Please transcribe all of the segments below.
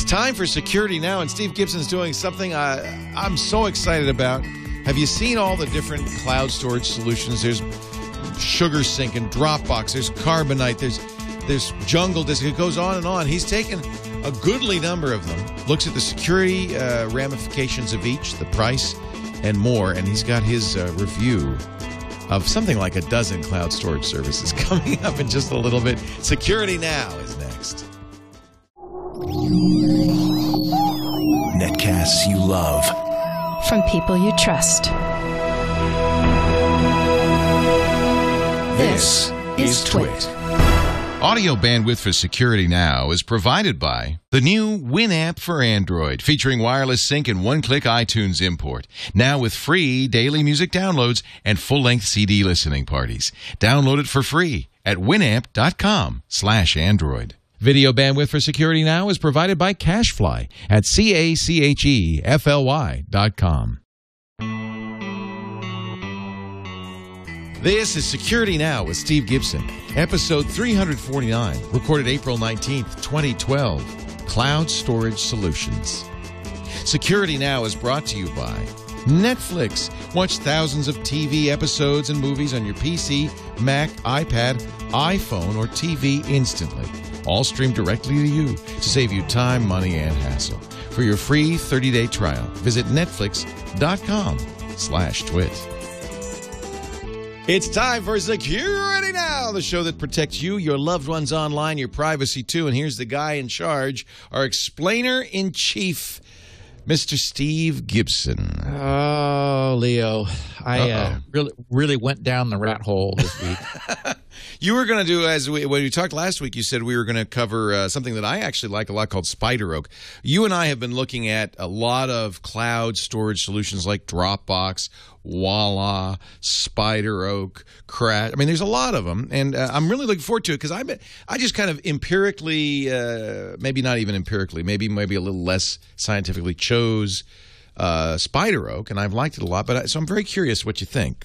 It's time for Security Now, and Steve Gibson's doing something I'm so excited about. Have you seen all the different cloud storage solutions? There's SugarSync and Dropbox. There's Carbonite. There's Jungle Disk. It goes on and on. He's taken a goodly number of them, looks at the security ramifications of each, the price, and more, and he's got his review of something like a dozen cloud storage services coming up in just a little bit. Security Now is next. Netcasts you love. From people you trust. This is TWiT. Audio bandwidth for Security Now is provided by the new Winamp for Android, featuring wireless sync and one-click iTunes import. Now with free daily music downloads and full-length CD listening parties. Download it for free at winamp.com/Android. Video bandwidth for Security Now is provided by CacheFly at CacheFly.com. This is Security Now with Steve Gibson, episode 349, recorded April 19th, 2012, Cloud Storage Solutions. Security Now is brought to you by Netflix. Watch thousands of TV episodes and movies on your PC, Mac, iPad, iPhone, or TV instantly. All streamed directly to you to save you time, money, and hassle. For your free 30-day trial, visit netflix.com/twit. It's time for Security Now, the show that protects you, your loved ones online, your privacy too. And here's the guy in charge, our explainer-in-chief, Mr. Steve Gibson. Oh, Leo, I really went down the rat hole this week. You were going to do, when we talked last week, you said we were going to cover something that I actually like a lot called SpiderOak. You and I have been looking at a lot of cloud storage solutions like Dropbox, Voila, SpiderOak, Crash. I mean, there's a lot of them, and I'm really looking forward to it because I just kind of empirically, maybe not even empirically, maybe a little less scientifically chose SpiderOak, and I've liked it a lot. So I'm very curious what you think.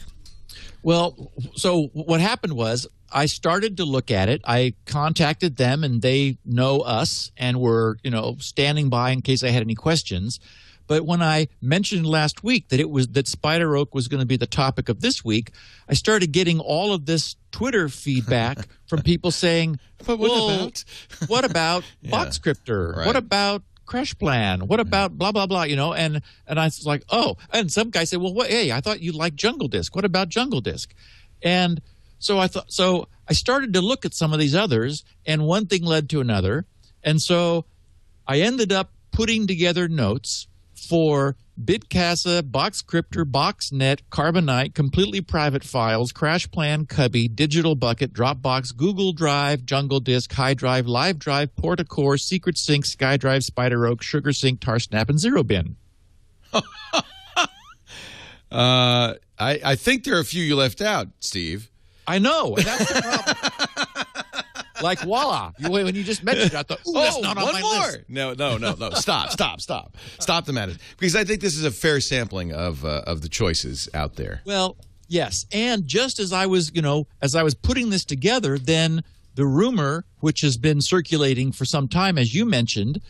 Well, so what happened was I started to look at it. I contacted them, and they know us and were, standing by in case I had any questions. But when I mentioned last week that SpiderOak was going to be the topic of this week, I started getting all of this Twitter feedback from people saying, "But what about Boxcryptor? Right. What about Crash Plan? What about blah blah blah?" And I was like, "Oh!" And some guy said, "Well, hey, I thought you liked Jungle Disk. What about Jungle Disk?" And so I started to look at some of these others, and one thing led to another, and so I ended up putting together notes for Bitcasa, Boxcryptor, BoxNet, Carbonite, completely private files, Crash Plan, Cubby, Digital Bucket, Dropbox, Google Drive, Jungle Disk, High Drive, Live Drive, Portacore, Secret Sync, SkyDrive, SpiderOak, SugarSync, TarSnap, and ZeroBin. I think there are a few you left out, Steve. I know, and that's the problem. Like Voila. When you just mentioned it, I thought, that's not on my list. No. Stop the madness. Because I think this is a fair sampling of the choices out there. Well, yes. And just as I was, putting this together, then the rumor, which has been circulating for some time, as you mentioned,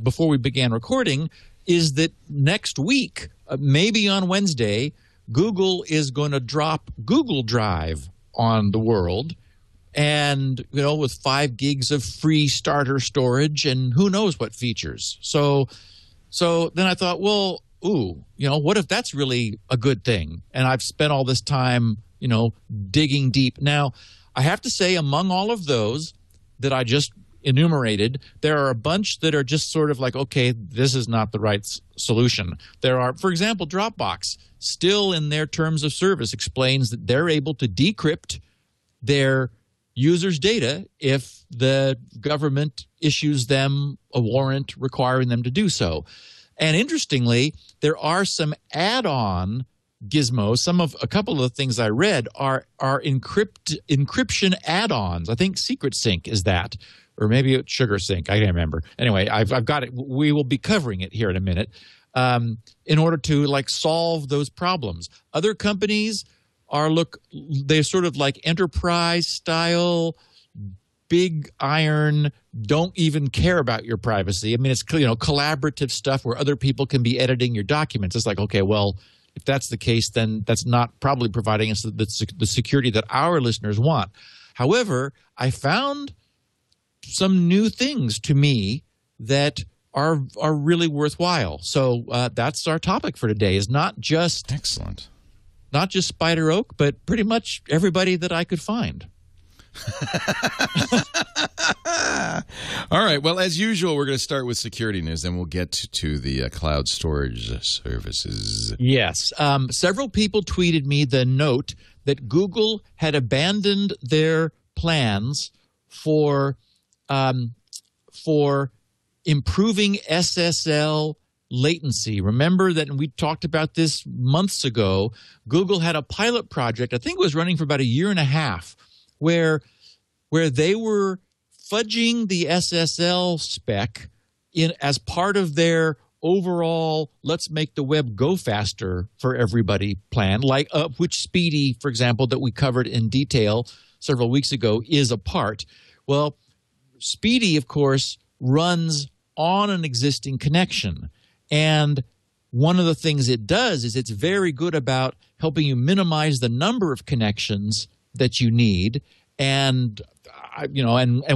before we began recording, is that next week, maybe on Wednesday, Google is going to drop Google Drive on the world. And, with 5 gigs of free starter storage and who knows what features. So then I thought, well, what if that's really a good thing? And I've spent all this time, digging deep. Now, I have to say, among all of those that I just enumerated, there are a bunch that are just sort of like, okay, this is not the right solution. There are, for example, Dropbox, still in their terms of service, explains that they're able to decrypt their users' data if the government issues them a warrant requiring them to do so. And interestingly, there are some add-on gizmos. A couple of the things I read are encryption add-ons. I think Secret Sync is that, or maybe it's SugarSync. I can't remember. Anyway, I've got it. We will be covering it here in a minute in order to solve those problems. Other companies they're sort of like enterprise style big iron, don't even care about your privacy. I mean, it's collaborative stuff where other people can be editing your documents. It's like, okay, well, if that's the case, then that's not probably providing us the security that our listeners want. However, I found some new things to me that are really worthwhile. So that's our topic for today. Is not just excellent, not just Spider Oak, but pretty much everybody that I could find. All right. Well, as usual, we're going to start with security news, then we'll get to the cloud storage services. Yes. Several people tweeted me the note that Google had abandoned their plans for improving SSL latency. Remember that we talked about this months ago. Google had a pilot project, I think it was running for about a year and a half, where they were fudging the SSL spec as part of their overall let's make the web go faster for everybody plan, like which Speedy, for example, that we covered in detail several weeks ago, is a part. Well, Speedy, of course, runs on an existing connection. And one of the things it does is it's very good about helping you minimize the number of connections that you need. And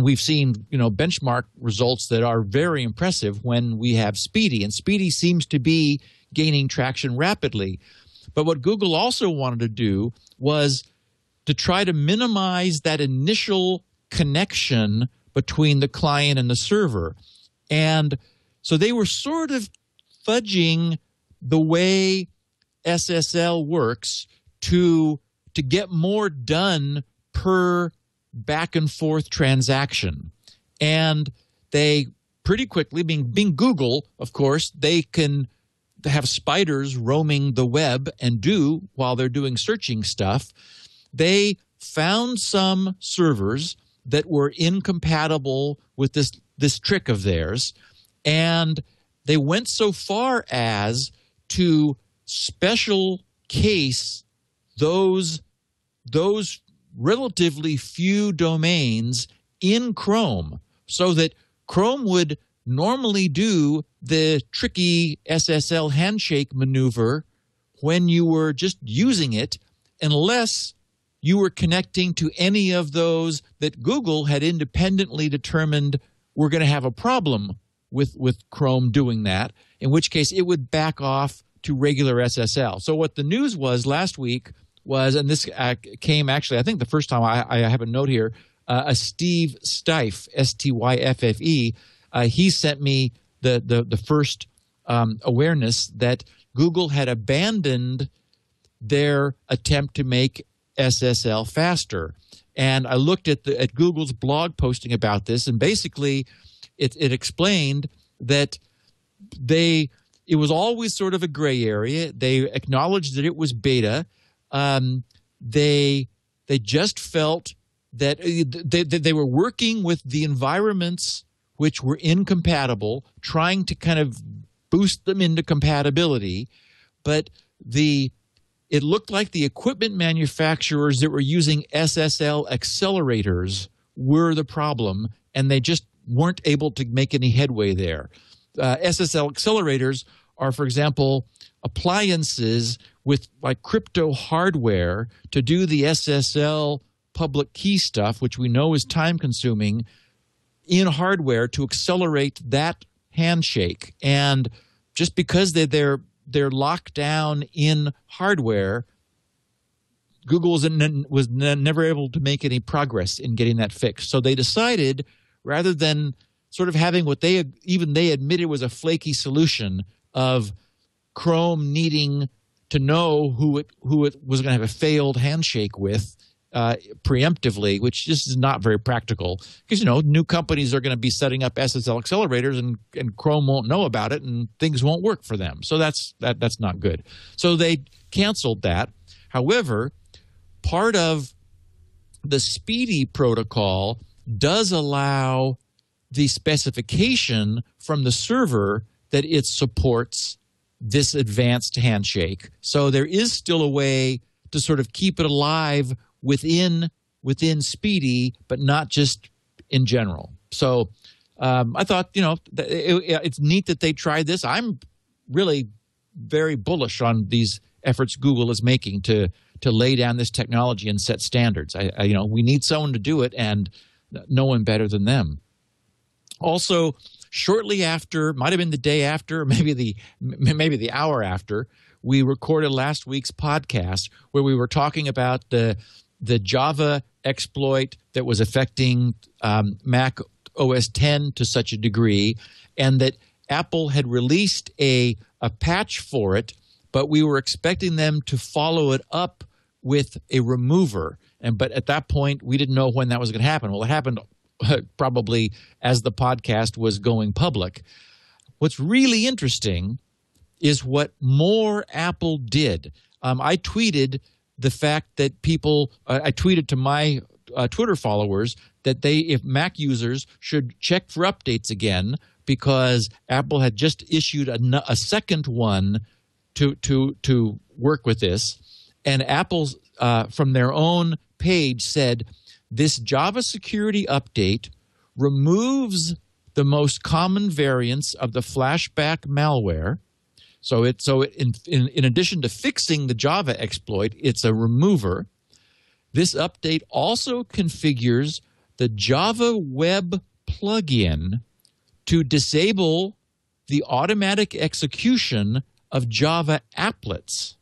we've seen benchmark results that are very impressive when we have Speedy, and Speedy seems to be gaining traction rapidly. But what Google also wanted to do was to try to minimize that initial connection between the client and the server. And so they were sort of fudging the way SSL works to get more done per back and forth transaction. And they pretty quickly, being Google, of course, they can have spiders roaming the web and do while they're doing searching stuff. They found some servers that were incompatible with this trick of theirs, and they went so far as to special case those relatively few domains in Chrome, so that Chrome would normally do the tricky SSL handshake maneuver when you were just using it, unless you were connecting to any of those that Google had independently determined were going to have a problem with Chrome doing that, in which case it would back off to regular SSL. So what the news was last week was, and this came actually, I think the first time I have a note here, a Steve Steiff, S-T-Y-F-F-E, he sent me the first awareness that Google had abandoned their attempt to make SSL faster. And I looked at Google's blog posting about this, and basically it explained that it was always sort of a gray area. They acknowledged that it was beta. They just felt that they were working with the environments which were incompatible, trying to kind of boost them into compatibility, but it looked like the equipment manufacturers that were using SSL accelerators were the problem, and they just weren't able to make any headway there. SSL accelerators are, for example, appliances with like crypto hardware to do the SSL public key stuff, which we know is time-consuming, in hardware to accelerate that handshake. And just because they're locked down in hardware, Google was never able to make any progress in getting that fixed. So they decided, rather than sort of having what they admitted was a flaky solution of Chrome needing to know who it was going to have a failed handshake with preemptively, which just is not very practical, because new companies are going to be setting up SSL accelerators, and Chrome won't know about it, and things won't work for them. So that's not good. So they canceled that. However, part of the Speedy protocol does allow the specification from the server that it supports this advanced handshake. So there is still a way to sort of keep it alive within Speedy, but not just in general. So I thought, it's neat that they tried this. I'm really very bullish on these efforts Google is making to lay down this technology and set standards. We need someone to do it, and no one better than them. Also, shortly after, might have been the day after, maybe the hour after, we recorded last week's podcast where we were talking about the Java exploit that was affecting Mac OS X to such a degree, and that Apple had released a patch for it, but we were expecting them to follow it up with a remover. But at that point, we didn't know when that was going to happen. Well, it happened probably as the podcast was going public. What's really interesting is what more Apple did. I tweeted the fact that I tweeted to my Twitter followers that if Mac users should check for updates again, because Apple had just issued a second one to work with this. And Apple's from their own page said, this Java security update removes the most common variants of the flashback malware. So in addition to fixing the Java exploit, it's a remover. This update also configures the Java Web plugin to disable the automatic execution of Java applets,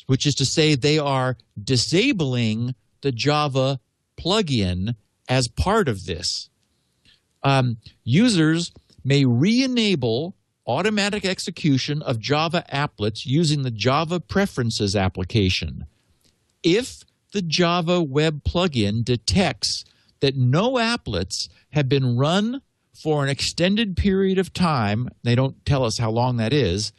which is to say they are disabling the Java plugin as part of this. Users may re-enable automatic execution of Java applets using the Java Preferences application. If the Java Web plugin detects that no applets have been run for an extended period of time, they don't tell us how long that is,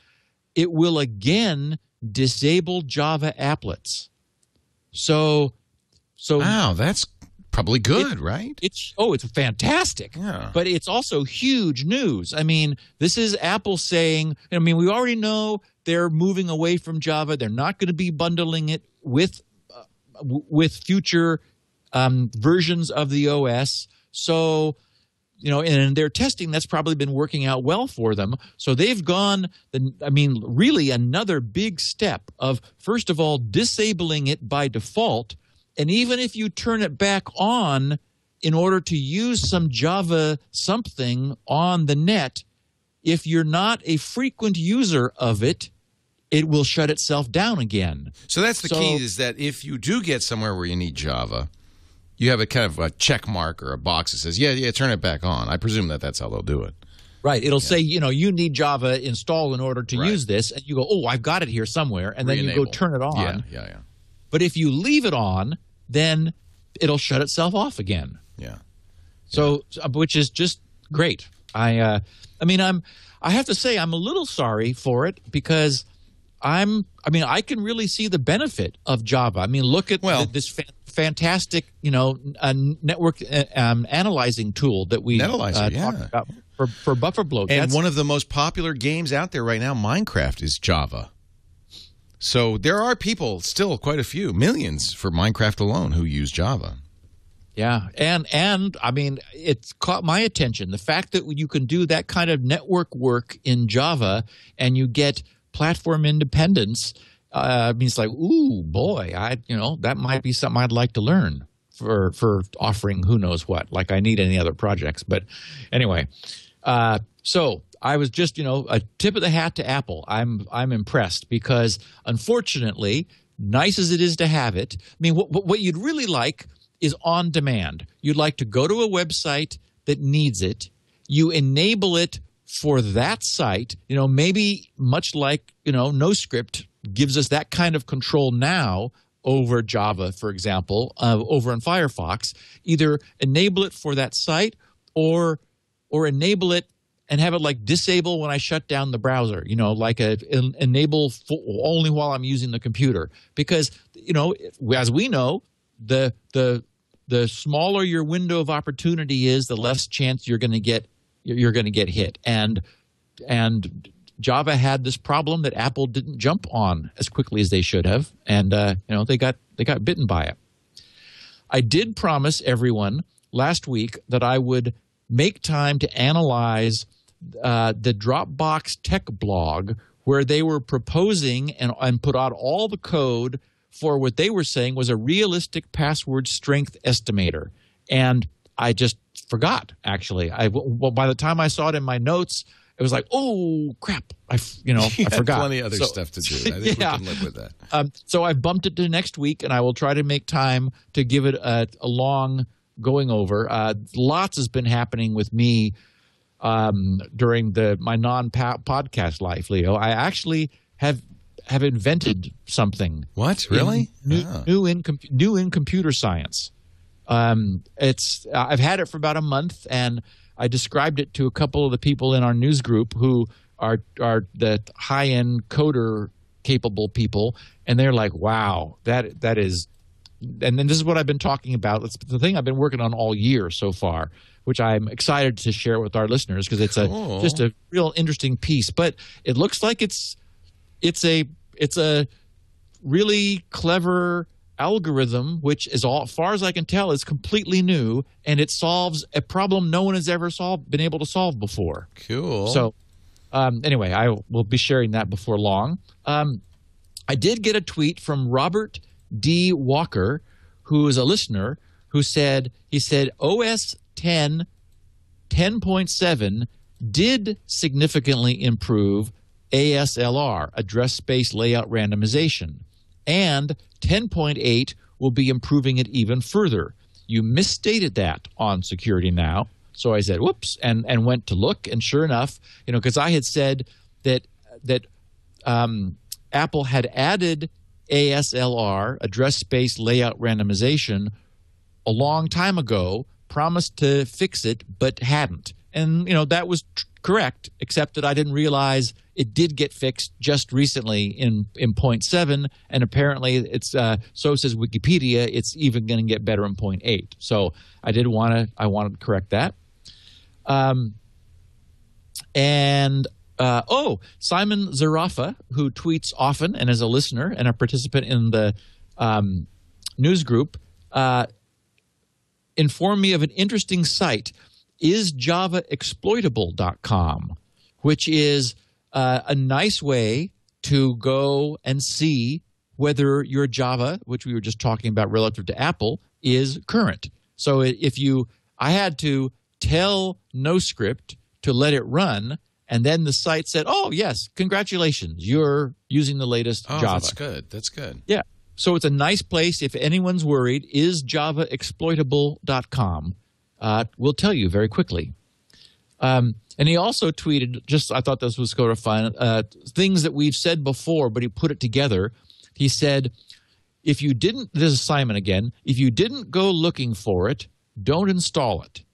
it will again disable Java applets. So wow, that's probably good, right? It's fantastic. Yeah. But it's also huge news. I mean, this is Apple saying, we already know they're moving away from Java. They're not going to be bundling it with future versions of the OS. So, in their testing, that's probably been working out well for them. So they've gone, really another big step of, first of all, disabling it by default. And even if you turn it back on in order to use some Java something on the net, if you're not a frequent user of it, it will shut itself down again. So that's the key, is that if you do get somewhere where you need Java, you have a kind of a check mark or a box that says, yeah, turn it back on. I presume that's how they'll do it. Right. It'll say, you need Java installed in order to use this. And you go, oh, I've got it here somewhere. And then you go turn it on. Yeah. But if you leave it on, then it'll shut itself off again. Yeah. So, which is just great. I have to say I'm a little sorry for it because I can really see the benefit of Java. Look at this fantastic, network analyzing tool that we talked about for buffer bloat. And one of the most popular games out there right now, Minecraft, is Java. So there are people, still quite a few, millions for Minecraft alone, who use Java. Yeah, and it's caught my attention. The fact that you can do that kind of network work in Java and you get platform independence means like, ooh, boy, that might be something I'd like to learn for offering who knows what. Like I need any other projects, but anyway. So I was just, a tip of the hat to Apple. I'm impressed because, unfortunately, nice as it is to have it, what you'd really like is on demand. You'd like to go to a website that needs it. You enable it for that site. Maybe much like, NoScript gives us that kind of control now over Java, for example, over in Firefox. Either enable it for that site or enable it and have it like disable when I shut down the browser, like enable only while I'm using the computer. Because, as we know, the smaller your window of opportunity is, the less chance you're going to get hit. And Java had this problem that Apple didn't jump on as quickly as they should have, and they got bitten by it. I did promise everyone last week that I would make time to analyze the Dropbox tech blog where they were proposing and put out all the code for what they were saying was a realistic password strength estimator. And I just forgot, actually. By the time I saw it in my notes, it was like, oh, crap. I forgot. Plenty of other stuff to do. I think we can live with that. So I've bumped it to next week, and I will try to make time to give it a long going over. Lots has been happening with me during my non-podcast life, Leo. I actually have invented something. What? Really? New in computer science. I've had it for about a month, and I described it to a couple of the people in our news group who are the high-end coder capable people, and they're like, "Wow, that is." And then this is what I've been talking about. It's the thing I've been working on all year so far, which I'm excited to share with our listeners because it's just a real interesting piece. But it looks like it's a really clever algorithm, which is as far as I can tell, is completely new, and it solves a problem no one has ever been able to solve before. Cool. So anyway, I will be sharing that before long. I did get a tweet from Robert D. Walker, who is a listener, he said OS 10.7 did significantly improve ASLR, address space layout randomization, and 10.8 will be improving it even further. You misstated that on Security Now. So I said, whoops, and went to look, and sure enough, because I had said that Apple had added ASLR, address space layout randomization, a long time ago, promised to fix it, but hadn't. And, that was correct, except that I didn't realize it did get fixed just recently in 0.7, and apparently it's so says Wikipedia, it's even going to get better in 0.8. So I wanted to correct that. Simon Zarafa, who tweets often and is a listener and a participant in the news group, informed me of an interesting site, isjavaexploitable.com, which is a nice way to go and see whether your Java, which we were just talking about relative to Apple, is current. So I had to tell NoScript to let it run, and then the site said, oh, yes, congratulations, you're using the latest Java. That's good. Yeah. So it's a nice place. If anyone's worried, isjavaexploitable.com. We'll tell you very quickly. And he also tweeted, I thought this was sort of fun, things that we've said before, but he put it together. He said, this is Simon again, if you didn't go looking for it, don't install it.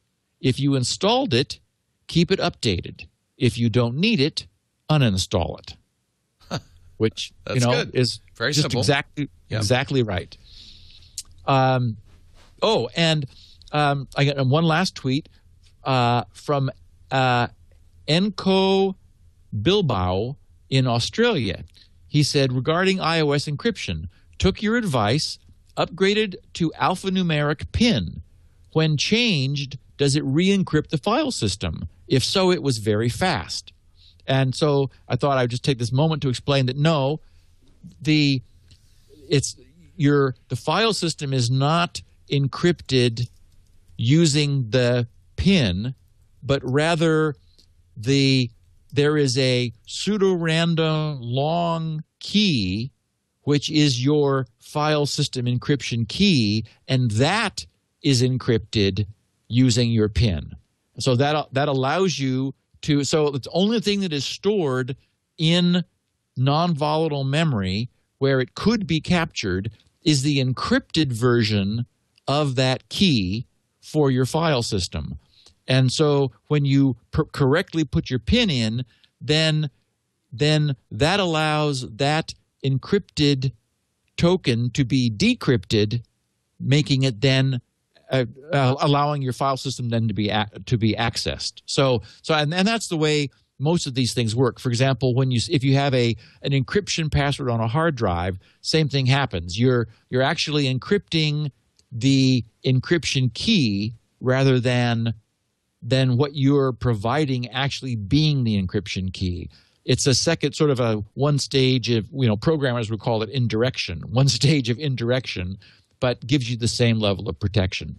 If you installed it, keep it updated. If you don't need it, uninstall it. Which, good. is very just simple. Exactly right. I got one last tweet from Enco Bilbao in Australia. He said, regarding iOS encryption, took your advice, upgraded to alphanumeric PIN. When changed, does it re-encrypt the file system? If so, it was very fast. And so I thought I would just take this moment to explain that no, the file system is not encrypted using the PIN, but rather there is a pseudo-random long key, which is your file system encryption key, and that is encrypted using your PIN. So that allows you to – so the only thing that is stored in non-volatile memory where it could be captured is the encrypted version of that key for your file system. And so when you correctly put your PIN in, then that allows that encrypted token to be decrypted, making it then allowing your file system then to be accessed. So that's the way most of these things work. For example, if you have an encryption password on a hard drive, same thing happens. You're actually encrypting the encryption key rather than what you're providing actually being the encryption key. It's a second sort of a one stage of, programmers would call it indirection, one stage of indirection, but gives you the same level of protection.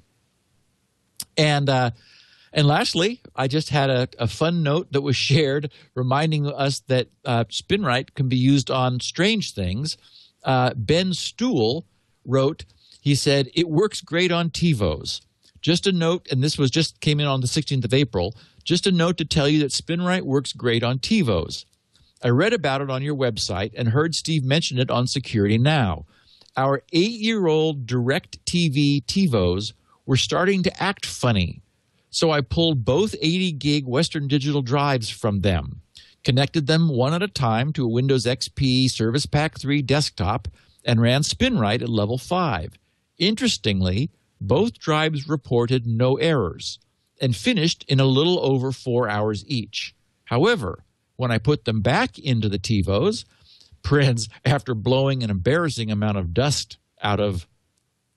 And lastly, I just had a fun note that was shared reminding us that Spinrite can be used on strange things. Ben Stuhl wrote, he said, "It works great on TiVos. Just a note," and this came in on the 16th of April, "just a note to tell you that Spinrite works great on TiVos. I read about it on your website and heard Steve mention it on Security Now. Our 8-year-old DirecTV TiVos were starting to act funny. So I pulled both 80-gig Western Digital drives from them, connected them one at a time to a Windows XP Service Pack 3 desktop, and ran Spinrite at level 5. Interestingly, both drives reported no errors and finished in a little over 4 hours each. However, when I put them back into the TiVos, after blowing an embarrassing amount of dust out of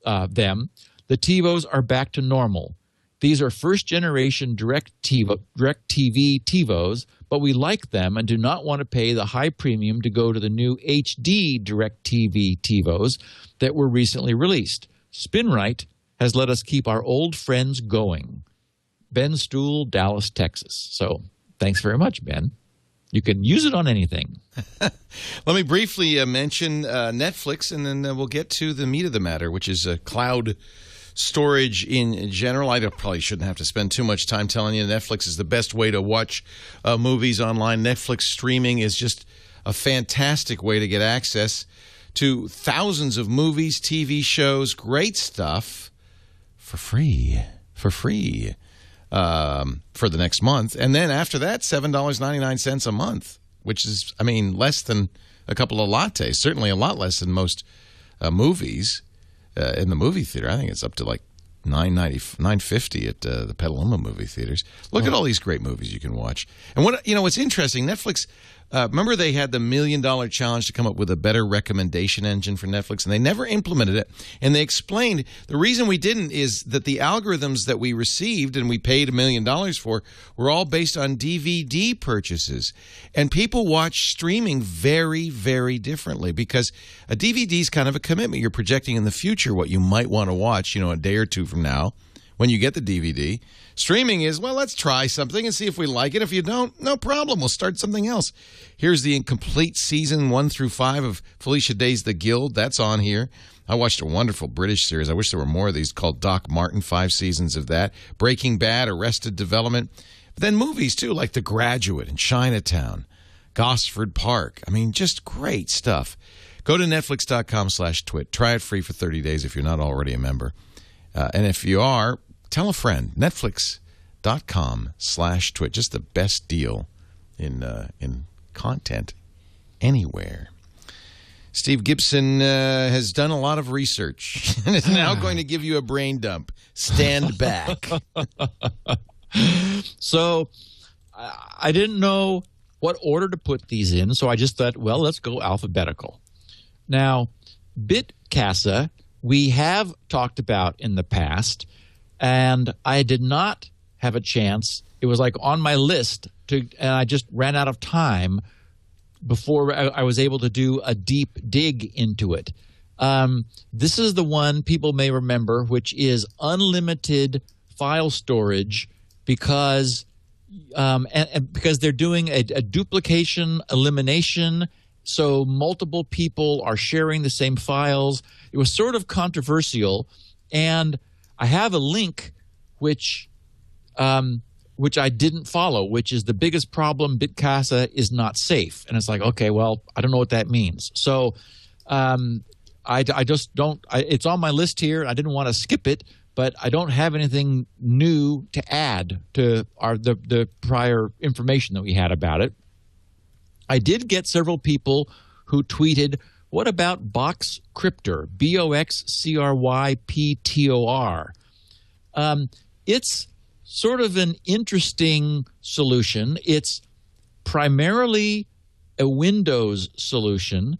them, the TiVos are back to normal. These are first-generation DirecTV TiVos, but we like them and do not want to pay the high premium to go to the new HD DirecTV TiVos that were recently released. Spinrite has let us keep our old friends going." Ben Stuhl, Dallas, Texas. So thanks very much, Ben. You can use it on anything. Let me briefly mention Netflix, and then we'll get to the meat of the matter, which is cloud storage in general. I probably shouldn't have to spend too much time telling you Netflix is the best way to watch movies online. Netflix streaming is just a fantastic way to get access to thousands of movies, TV shows, great stuff for free. For the next month. And then after that, $7.99 a month, which is, less than a couple of lattes. Certainly a lot less than most movies in the movie theater. I think it's up to like $9.50 at the Petaluma movie theaters. Look at all these great movies you can watch. And what's interesting, Netflix, remember they had the $1 million challenge to come up with a better recommendation engine for Netflix, and they never implemented it. And they explained the reason we didn't is that the algorithms that we received and we paid $1 million for were all based on DVD purchases. And people watch streaming very, very differently because a DVD is kind of a commitment. You're projecting in the future what you might want to watch, a day or two from now when you get the DVD. Streaming is, well, let's try something and see if we like it. If you don't, no problem. We'll start something else. Here's the incomplete season 1 through 5 of Felicia Day's The Guild. That's on here. I watched a wonderful British series. I wish there were more of these called Doc Martin, 5 seasons of that. Breaking Bad, Arrested Development. But then movies, too, like The Graduate and Chinatown, Gosford Park. Just great stuff. Go to Netflix.com/twit. Try it free for 30 days if you're not already a member. And if you are, tell a friend. Netflix.com/twit. Just the best deal in content anywhere. Steve Gibson has done a lot of research and is now going to give you a brain dump. Stand back. So I didn't know what order to put these in, so I just thought, well, let's go alphabetical. Now, BitCasa we have talked about in the past, and I did not have a chance. It was like on my list, and I just ran out of time before I was able to do a deep dig into it. This is the one people may remember, which is unlimited file storage because because they're doing a duplication elimination, so multiple people are sharing the same files. It was sort of controversial, and I have a link which I didn't follow, which is the biggest problem, BitCasa is not safe. And it's like, okay, well, I don't know what that means. So I just don't – it's on my list here. I didn't want to skip it, but I don't have anything new to add to the prior information that we had about it. I did get several people who tweeted, what about Boxcryptor, Boxcryptor? It's sort of an interesting solution. It's primarily a Windows solution,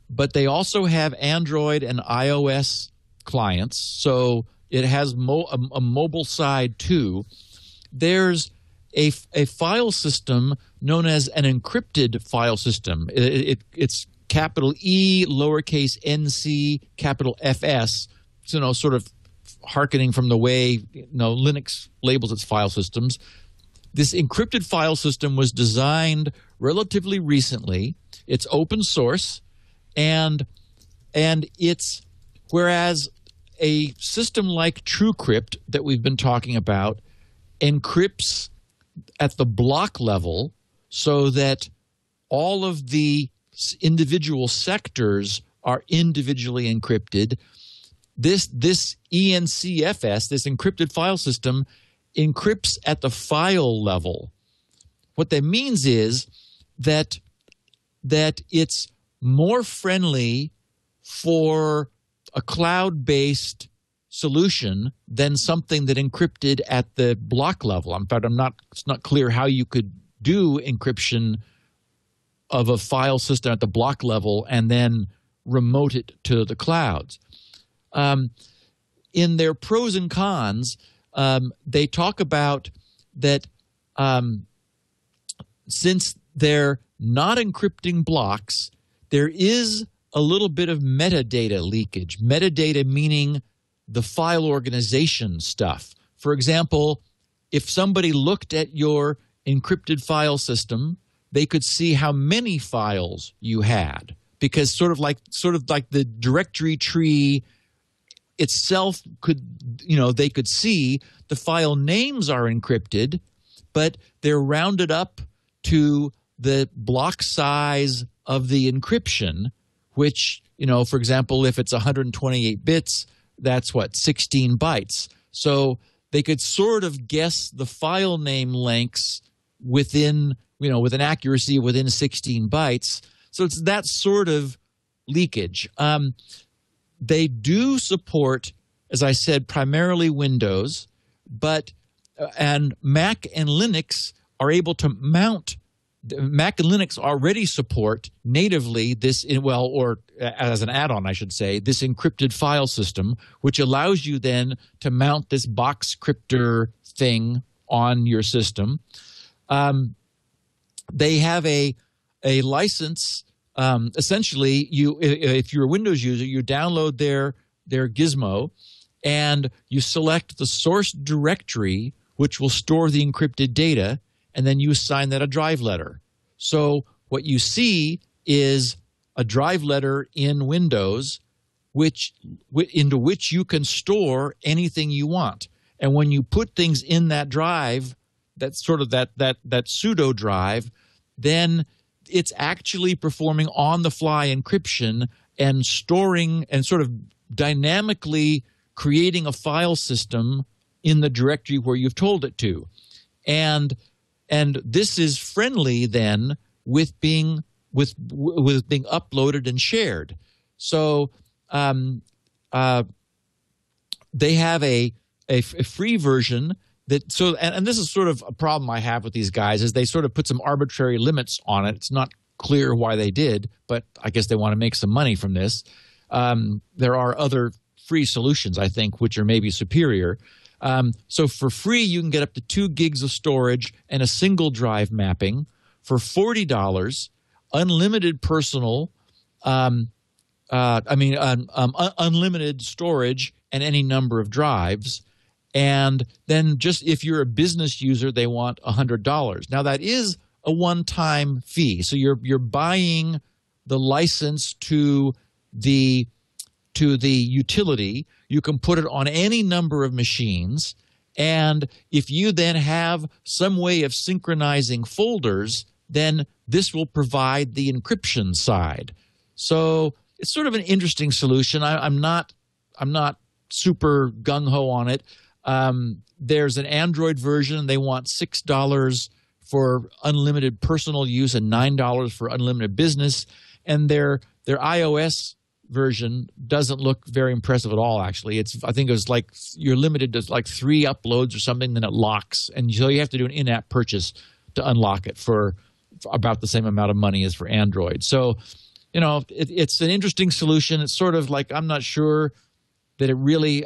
but they also have Android and iOS clients. So it has a mobile side too. There's a file system known as an encrypted file system. It's capital E, lowercase nc, capital FS, so, sort of hearkening from the way Linux labels its file systems. This encrypted file system was designed relatively recently. It's open source, and it's, whereas a system like TrueCrypt that we've been talking about encrypts at the block level so that all of the individual sectors are individually encrypted. This ENCFS, this encrypted file system, encrypts at the file level. What that means is that it's more friendly for a cloud-based solution than something that encrypted at the block level. In fact, it's not clear how you could do encryption of a file system at the block level and then remote it to the clouds. In their pros and cons, they talk about that since they're not encrypting blocks, there is a little bit of metadata leakage. Metadata meaning the file organization stuff. For example, if somebody looked at your encrypted file system, they could see how many files you had, because sort of like the directory tree itself they could see the file names are encrypted, but they're rounded up to the block size of the encryption, which, for example, if it's 128 bits, that's 16 bytes. So they could sort of guess the file name lengths within, with an accuracy within 16 bytes. So it's that sort of leakage. They do support, as I said, primarily Windows, and Mac and Linux are able to mount. Mac and Linux already support natively or as an add-on, I should say, this encrypted file system, which allows you then to mount this box cryptor thing on your system. They have a license. Essentially, if you're a Windows user, you download their gizmo, and you select the source directory, which will store the encrypted data, and then you assign that a drive letter. So what you see is a drive letter in Windows, into which you can store anything you want. And when you put things in that drive, that's sort of that pseudo drive, then it's actually performing on-the-fly encryption and storing and sort of dynamically creating a file system in the directory where you've told it to. And this is friendly then with being uploaded and shared. So they have a free version and this is sort of a problem I have with these guys, is they sort of put some arbitrary limits on it. It's not clear why they did, but I guess they want to make some money from this. There are other free solutions, I think, which are maybe superior. So for free, you can get up to 2 gigs of storage and a single drive mapping. For $40, unlimited personal, unlimited storage and any number of drives. And then just if you're a business user, they want $100. Now, that is a one-time fee. So you're buying the license to the utility. You can put it on any number of machines. And if you then have some way of synchronizing folders, then this will provide the encryption side. So it's sort of an interesting solution. I'm not super gung-ho on it. There's an Android version. They want $6 for unlimited personal use and $9 for unlimited business. And their iOS version doesn't look very impressive at all, actually. I think it was like you're limited to like 3 uploads or something, then it locks. And so you have to do an in-app purchase to unlock it for about the same amount of money as for Android. So, it's an interesting solution. It's sort of like, I'm not sure that it really,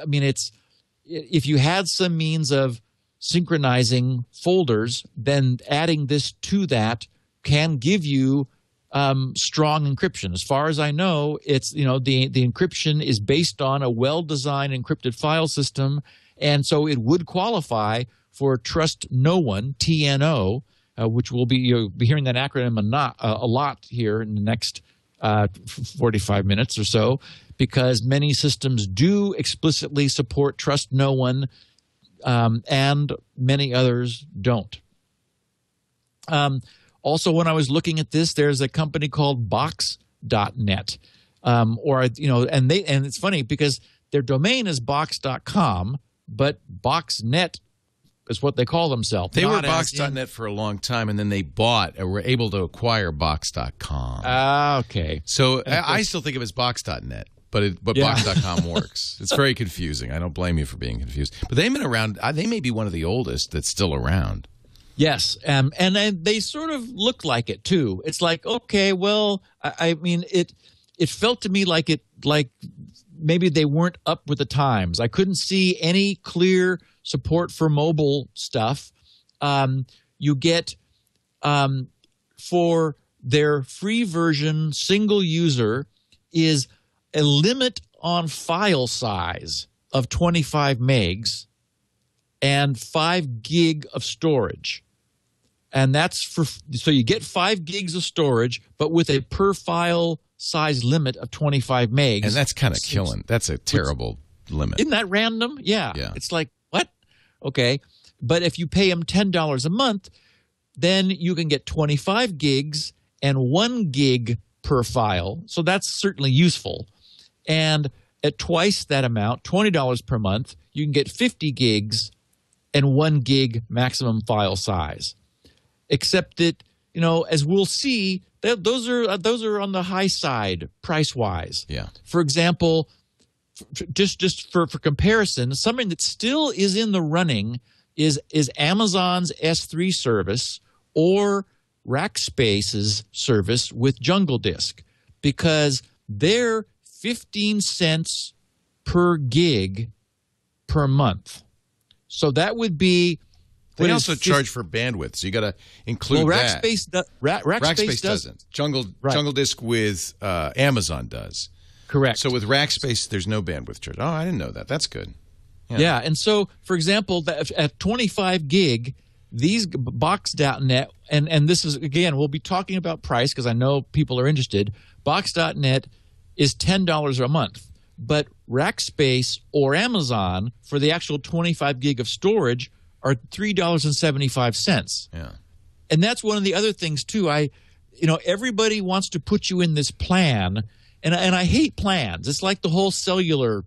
if you had some means of synchronizing folders, then adding this to that can give you strong encryption. As far as I know, it's the encryption is based on a well-designed encrypted file system, and so it would qualify for Trust No One (TNO), which you'll be hearing that acronym a lot here in the next 45 minutes or so, because many systems do explicitly support Trust No One, and many others don't. Also, when I was looking at this, there's a company called Box.net, and it's funny because their domain is Box.com, but Box.net is what they call themselves. They were Box.net for a long time, and then they bought or were able to acquire Box.com. Okay. So I still think of it as Box.net, but Box.com works. It's very confusing. I don't blame you for being confused. But they've been around. They may be one of the oldest that's still around. Yes, and they sort of look like it too. It's like, okay, well, I mean, it felt to me like maybe they weren't up with the times. I couldn't see any clear support for mobile stuff. You get for their free version, single user is a limit on file size of 25 megs and 5 gig of storage. And that's so you get 5 gigs of storage, but with a per file size limit of 25 megs. And that's kind of killing. That's a terrible limit. Isn't that random? Yeah. It's like, what? Okay. But if you pay them $10 a month, then you can get 25 gigs and 1 gig per file. So that's certainly useful. And at twice that amount, $20 per month, you can get 50 gigs and 1 gig maximum file size. Except that, as we'll see, those are on the high side price-wise. Yeah. For example, just for comparison, something that still is in the running is Amazon's S3 service or Rackspace's service with Jungle Disk, because they're 15 cents per gig per month. So that would be. They also charge for bandwidth, so you got to include that. Rackspace doesn't. Jungle Disk with Amazon does. Correct. So with Rackspace, there's no bandwidth charge. Oh, I didn't know that. That's good. Yeah, and so, for example, at 25 gig, these Box.net, and this is, again, we'll be talking about price because I know people are interested. Box.net is $10 a month, but Rackspace or Amazon for the actual 25 gig of storage are $3.75. Yeah. And that's one of the other things too. Everybody wants to put you in this plan, and I hate plans. It's like the whole cellular,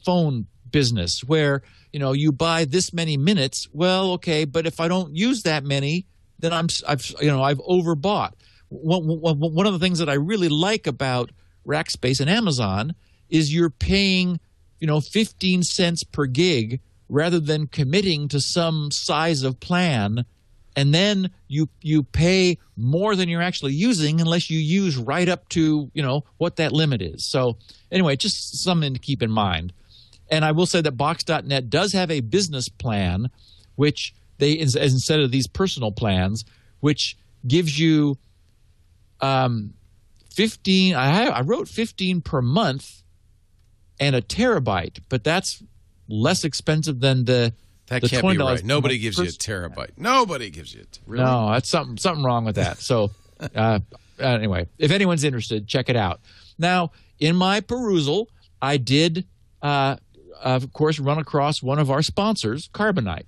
phone business where, you buy this many minutes. Well, okay, but if I don't use that many, then I've overbought. One of the things that I really like about Rackspace and Amazon is you're paying, 15 cents per gig rather than committing to some size of plan, and then you pay more than you're actually using unless you use right up to what that limit is. So anyway, just something to keep in mind. And I will say that Box.net does have a business plan, which they instead of these personal plans, which gives you 15. I wrote 15 per month and a terabyte, but that's less expensive than the can't be right. Nobody gives you a terabyte. Nobody gives you it. Really? No, that's something wrong with that. So anyway, if anyone's interested, check it out. Now, in my perusal, I did, of course, run across one of our sponsors, Carbonite.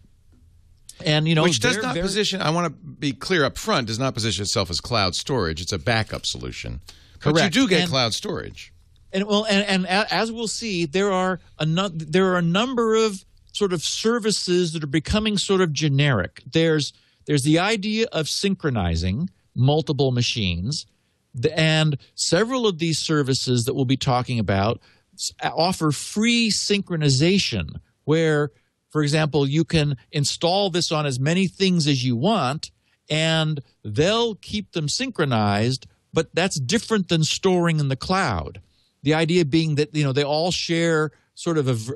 And which does not position. I want to be clear up front. Does not position itself as cloud storage. It's a backup solution. Correct. But you do get cloud storage. And as we'll see, there are a number of sort of services that are becoming sort of generic. There's the idea of synchronizing multiple machines, and several of these services that we'll be talking about offer free synchronization, where, for example, you can install this on as many things as you want, and they'll keep them synchronized, but that's different than storing in the cloud. The idea being that they all share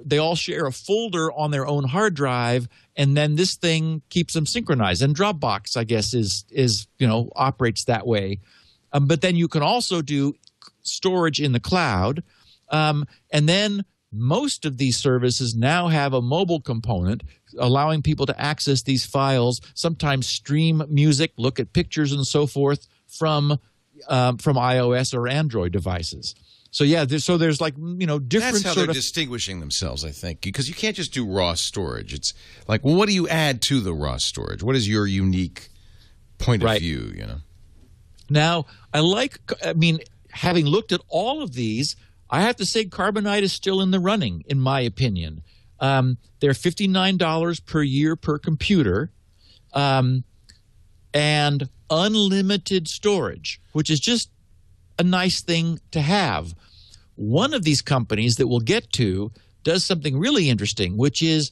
they all share a folder on their own hard drive, and then this thing keeps them synchronized. And Dropbox, I guess, is operates that way. But then you can also do storage in the cloud, and then most of these services now have a mobile component, allowing people to access these files, sometimes stream music, look at pictures, and so forth from iOS or Android devices. So yeah, there's like different. That's how they're distinguishing themselves, I think, because you can't just do raw storage. It's like, well, what do you add to the raw storage? What is your unique point of view? Now, having looked at all of these, I have to say Carbonite is still in the running, in my opinion. They're $59 per year per computer, and unlimited storage, which is just a nice thing to have. One of these companies that we'll get to does something really interesting, which is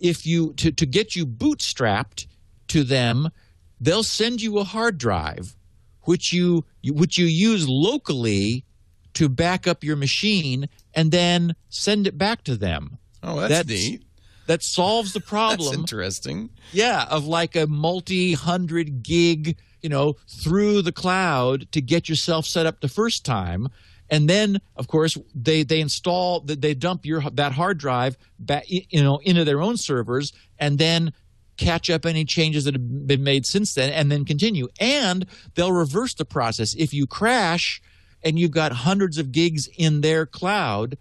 if you to get you bootstrapped to them, they'll send you a hard drive which you use locally to back up your machine and then send it back to them. Oh, that's neat. That solves the problem. That's interesting. Yeah, of like a multi-hundred gig, through the cloud to get yourself set up the first time. And then, of course, they dump that hard drive back, into their own servers, and then catch up any changes that have been made since then, and then continue. And they'll reverse the process. If you crash and you've got hundreds of gigs in their cloud,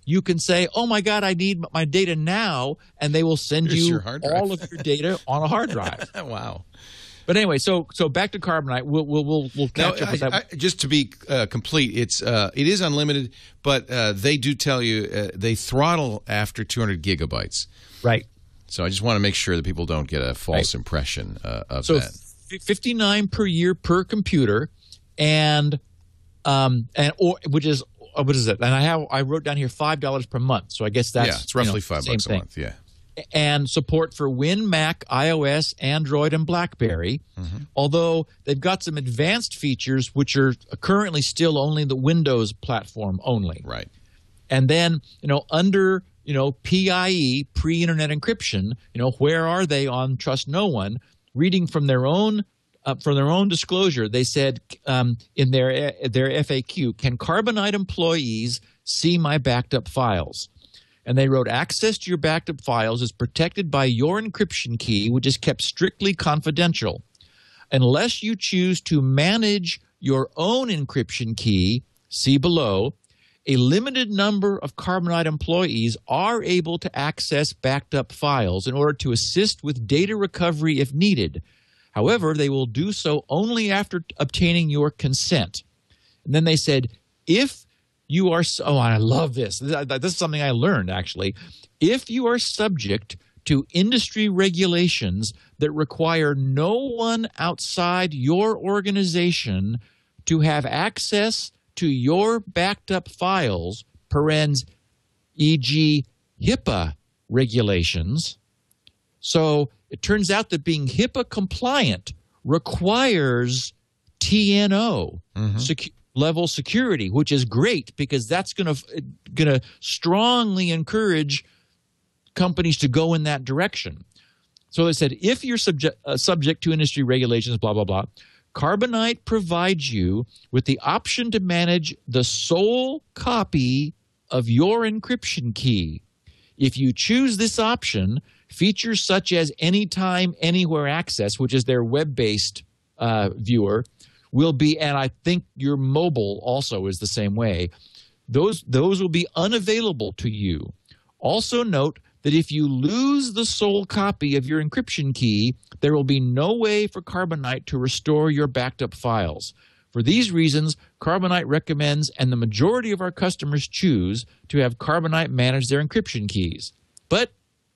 you can say, oh, my God, I need my data now, and they will send you all of your data on a hard drive. Wow. But anyway, so back to Carbonite. We'll catch up with that. Just to be complete, it is unlimited, but they do tell you they throttle after 200 gigabytes. Right. So I just want to make sure that people don't get a false impression of that. So $59 per year per computer, which is what is it? And I wrote down here $5 per month. So I guess that's it's roughly $5 a month. Yeah. And support for Win, Mac, iOS, Android, and BlackBerry. Mm-hmm. Although they've got some advanced features which are currently still only the Windows platform only. Right. And then under PIE, pre-internet encryption, where are they on Trust No One? Reading from their own disclosure, they said in their FAQ, can Carbonite employees see my backed up files? And they wrote, access to your backed up files is protected by your encryption key, which is kept strictly confidential. Unless you choose to manage your own encryption key, see below, a limited number of Carbonite employees are able to access backed up files in order to assist with data recovery if needed. However, they will do so only after obtaining your consent. And then they said, if you are – oh, I love this. This is something I learned, actually. If you are subject to industry regulations that require no one outside your organization to have access to your backed up files, e.g. HIPAA regulations. So it turns out that being HIPAA compliant requires TNO, level security, which is great because that's going to strongly encourage companies to go in that direction. So they said, if you're subject to industry regulations, blah, blah, blah, Carbonite provides you with the option to manage the sole copy of your encryption key. If you choose this option, features such as anytime, anywhere access, which is their web-based viewer, will be, and I think your mobile also is the same way, those will be unavailable to you. Also note that if you lose the sole copy of your encryption key, there will be no way for Carbonite to restore your backed up files. For these reasons, Carbonite recommends, and the majority of our customers choose, to have Carbonite manage their encryption keys. But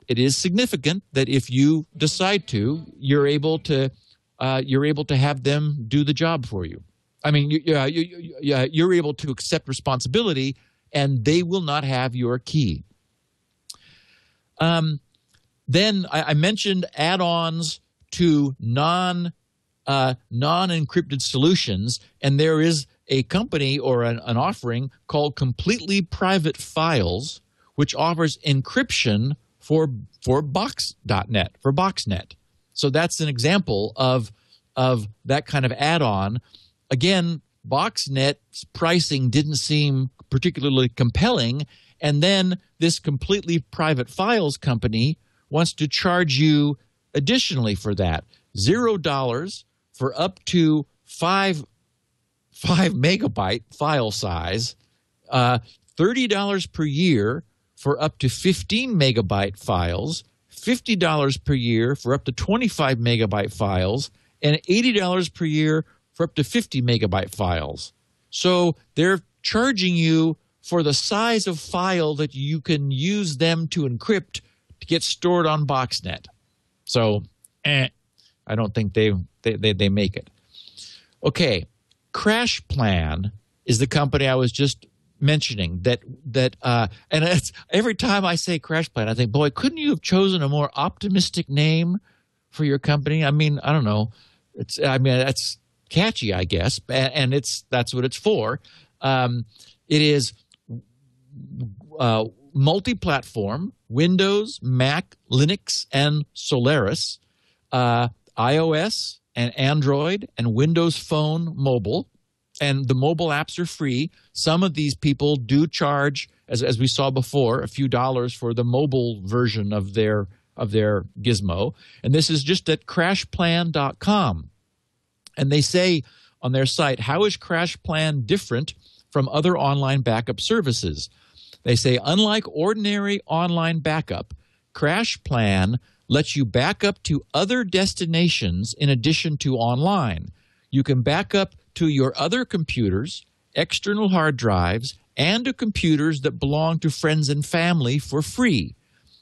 it is significant that if you decide to, you're able to have them do the job for you. I mean, you're able to accept responsibility, and they will not have your key. Then I mentioned add-ons to non-encrypted solutions, and there is a company or an offering called Completely Private Files, which offers encryption for Box.net, for BoxNet. So that's an example of that kind of add-on. Again, BoxNet's pricing didn't seem particularly compelling, and then this completely private files company wants to charge you additionally for that. $0 for up to 5 megabyte file size, $30 per year for up to 15 megabyte files, $50 per year for up to 25 megabyte files, and $80 per year for up to 50 megabyte files. So they're charging you for the size of file that you can use them to encrypt to get stored on BoxNet. So, I don't think they make it. Okay, CrashPlan is the company I was just mentioning and it's, every time I say CrashPlan, I think, boy, couldn't you have chosen a more optimistic name for your company? I mean, I don't know. That's catchy, I guess, and that's what it's for. It is multi-platform, Windows, Mac, Linux, and Solaris, iOS and Android, and Windows Phone mobile. And the mobile apps are free. Some of these people do charge, as we saw before, a few dollars for the mobile version of their gizmo. And this is just at crashplan.com. And they say on their site, how is CrashPlan different from other online backup services? They say, unlike ordinary online backup, CrashPlan lets you back up to other destinations in addition to online. You can back up to your other computers, external hard drives, and to computers that belong to friends and family for free.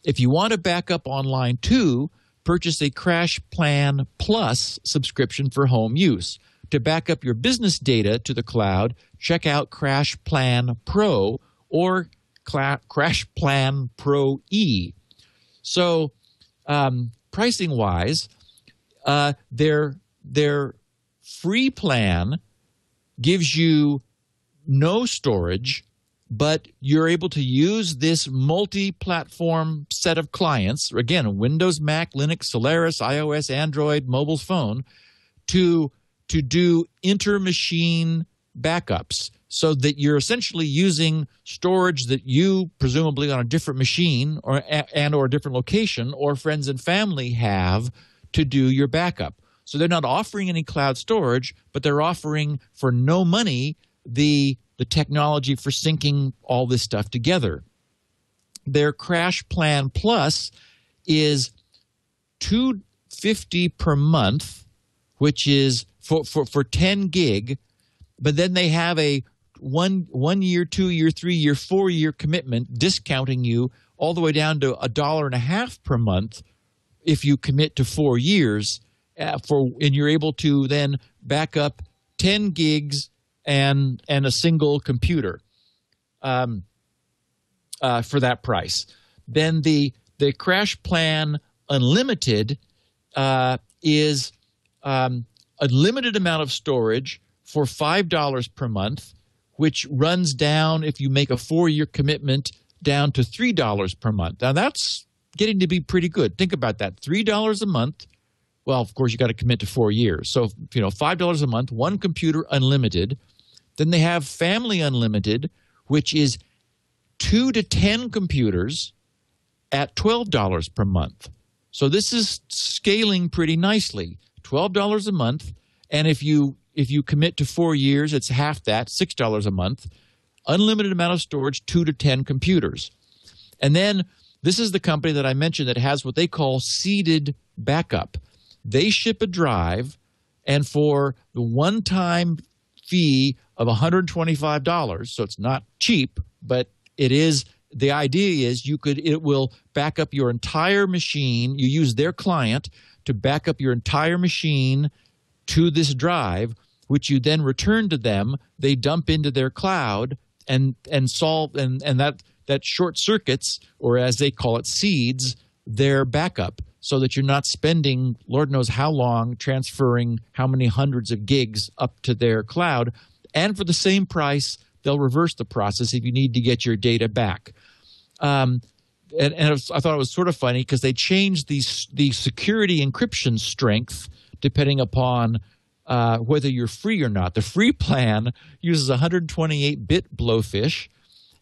If you want to back up online too, purchase a CrashPlan Plus subscription for home use. To back up your business data to the cloud, check out CrashPlan Pro or CrashPlan Pro E. So, pricing-wise, their free plan gives you no storage, but you're able to use this multi-platform set of clients, again, Windows, Mac, Linux, Solaris, iOS, Android, mobile phone, to do inter-machine backups so that you're essentially using storage that you, presumably on a different machine or a different location, or friends and family have to do your backup. So they're not offering any cloud storage, but they're offering for no money the technology for syncing all this stuff together. Their CrashPlan Plus is $250 per month, which is for 10 gig, but then they have a 1 year, 2 year, 3 year, 4 year commitment, discounting you all the way down to $1.50 per month if you commit to 4 years. And you're able to then back up 10 gigs and a single computer for that price. Then the CrashPlan Unlimited is a limited amount of storage for $5 per month, which runs down, if you make a 4-year commitment, down to $3 per month. Now that's getting to be pretty good. Think about that, $3 a month. Well, of course, you got to commit to 4 years. So, $5 a month, one computer unlimited. Then they have Family Unlimited, which is 2 to 10 computers at $12 per month. So this is scaling pretty nicely. $12 a month, and if you commit to 4 years, it's half that, $6 a month. Unlimited amount of storage, 2 to 10 computers. And then this is the company that I mentioned that has what they call seeded backup. They ship a drive, and for the one-time fee of $125, so it's not cheap, but it is. The idea is it will back up your entire machine. You use their client to back up your entire machine to this drive, which you then return to them. They dump into their cloud and solve and that short circuits, or as they call it, seeds their backup, so that you're not spending Lord knows how long transferring how many hundreds of gigs up to their cloud. And for the same price, they'll reverse the process if you need to get your data back. I thought it was sort of funny because they changed the security encryption strength depending upon whether you're free or not. The free plan uses 128-bit blowfish,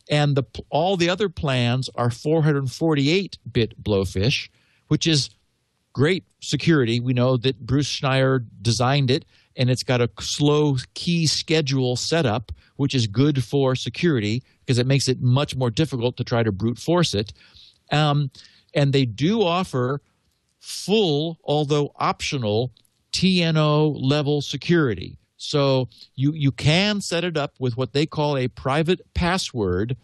and all the other plans are 448-bit blowfish, which is great security. We know that Bruce Schneier designed it, and it's got a slow key schedule setup, which is good for security because it makes it much more difficult to try to brute force it. And they do offer full, although optional, TNO level security. So you can set it up with what they call a private password,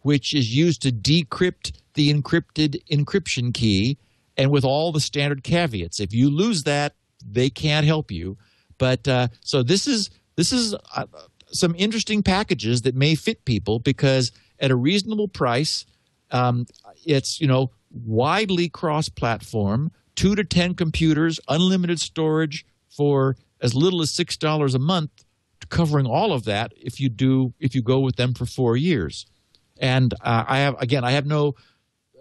which is used to decrypt the encrypted encryption key, and with all the standard caveats. If you lose that, they can't help you. But so this is some interesting packages that may fit people because at a reasonable price, it's widely cross-platform, 2 to 10 computers, unlimited storage for as little as $6 a month, covering all of that if you go with them for 4 years. And I have no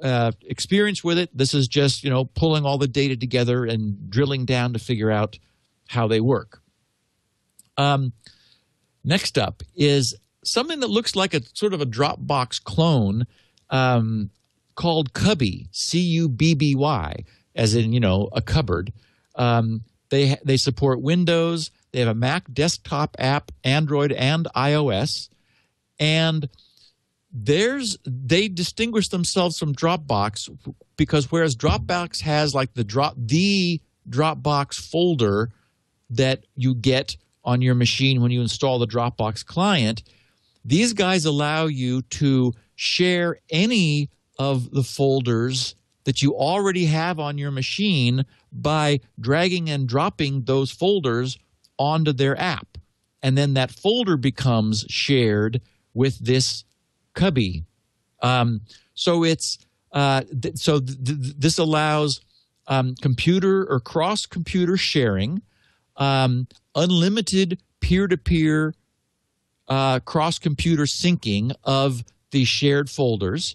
experience with it. This is just pulling all the data together and drilling down to figure out how they work. Next up is something that looks like a sort of a Dropbox clone called Cubby, C-U-B-B-Y, as in a cupboard. They support Windows. They have a Mac desktop app, Android and iOS, and they distinguish themselves from Dropbox because whereas Dropbox has like the Dropbox folder that you get on your machine when you install the Dropbox client, these guys allow you to share any of the folders that you already have on your machine by dragging and dropping those folders onto their app. And then that folder becomes shared with this Cubby. This allows computer or cross-computer sharing, unlimited peer-to-peer cross-computer syncing of the shared folders.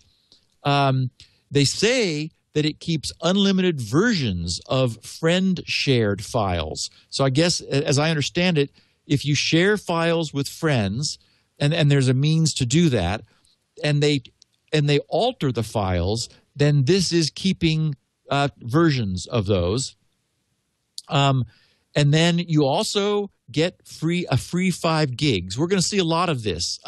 They say that it keeps unlimited versions of friend-shared files. So I guess, as I understand it, if you share files with friends, and there's a means to do that, and they alter the files, then this is keeping versions of those. And then you also get a free 5 gigs. Have We're going to see a lot of this.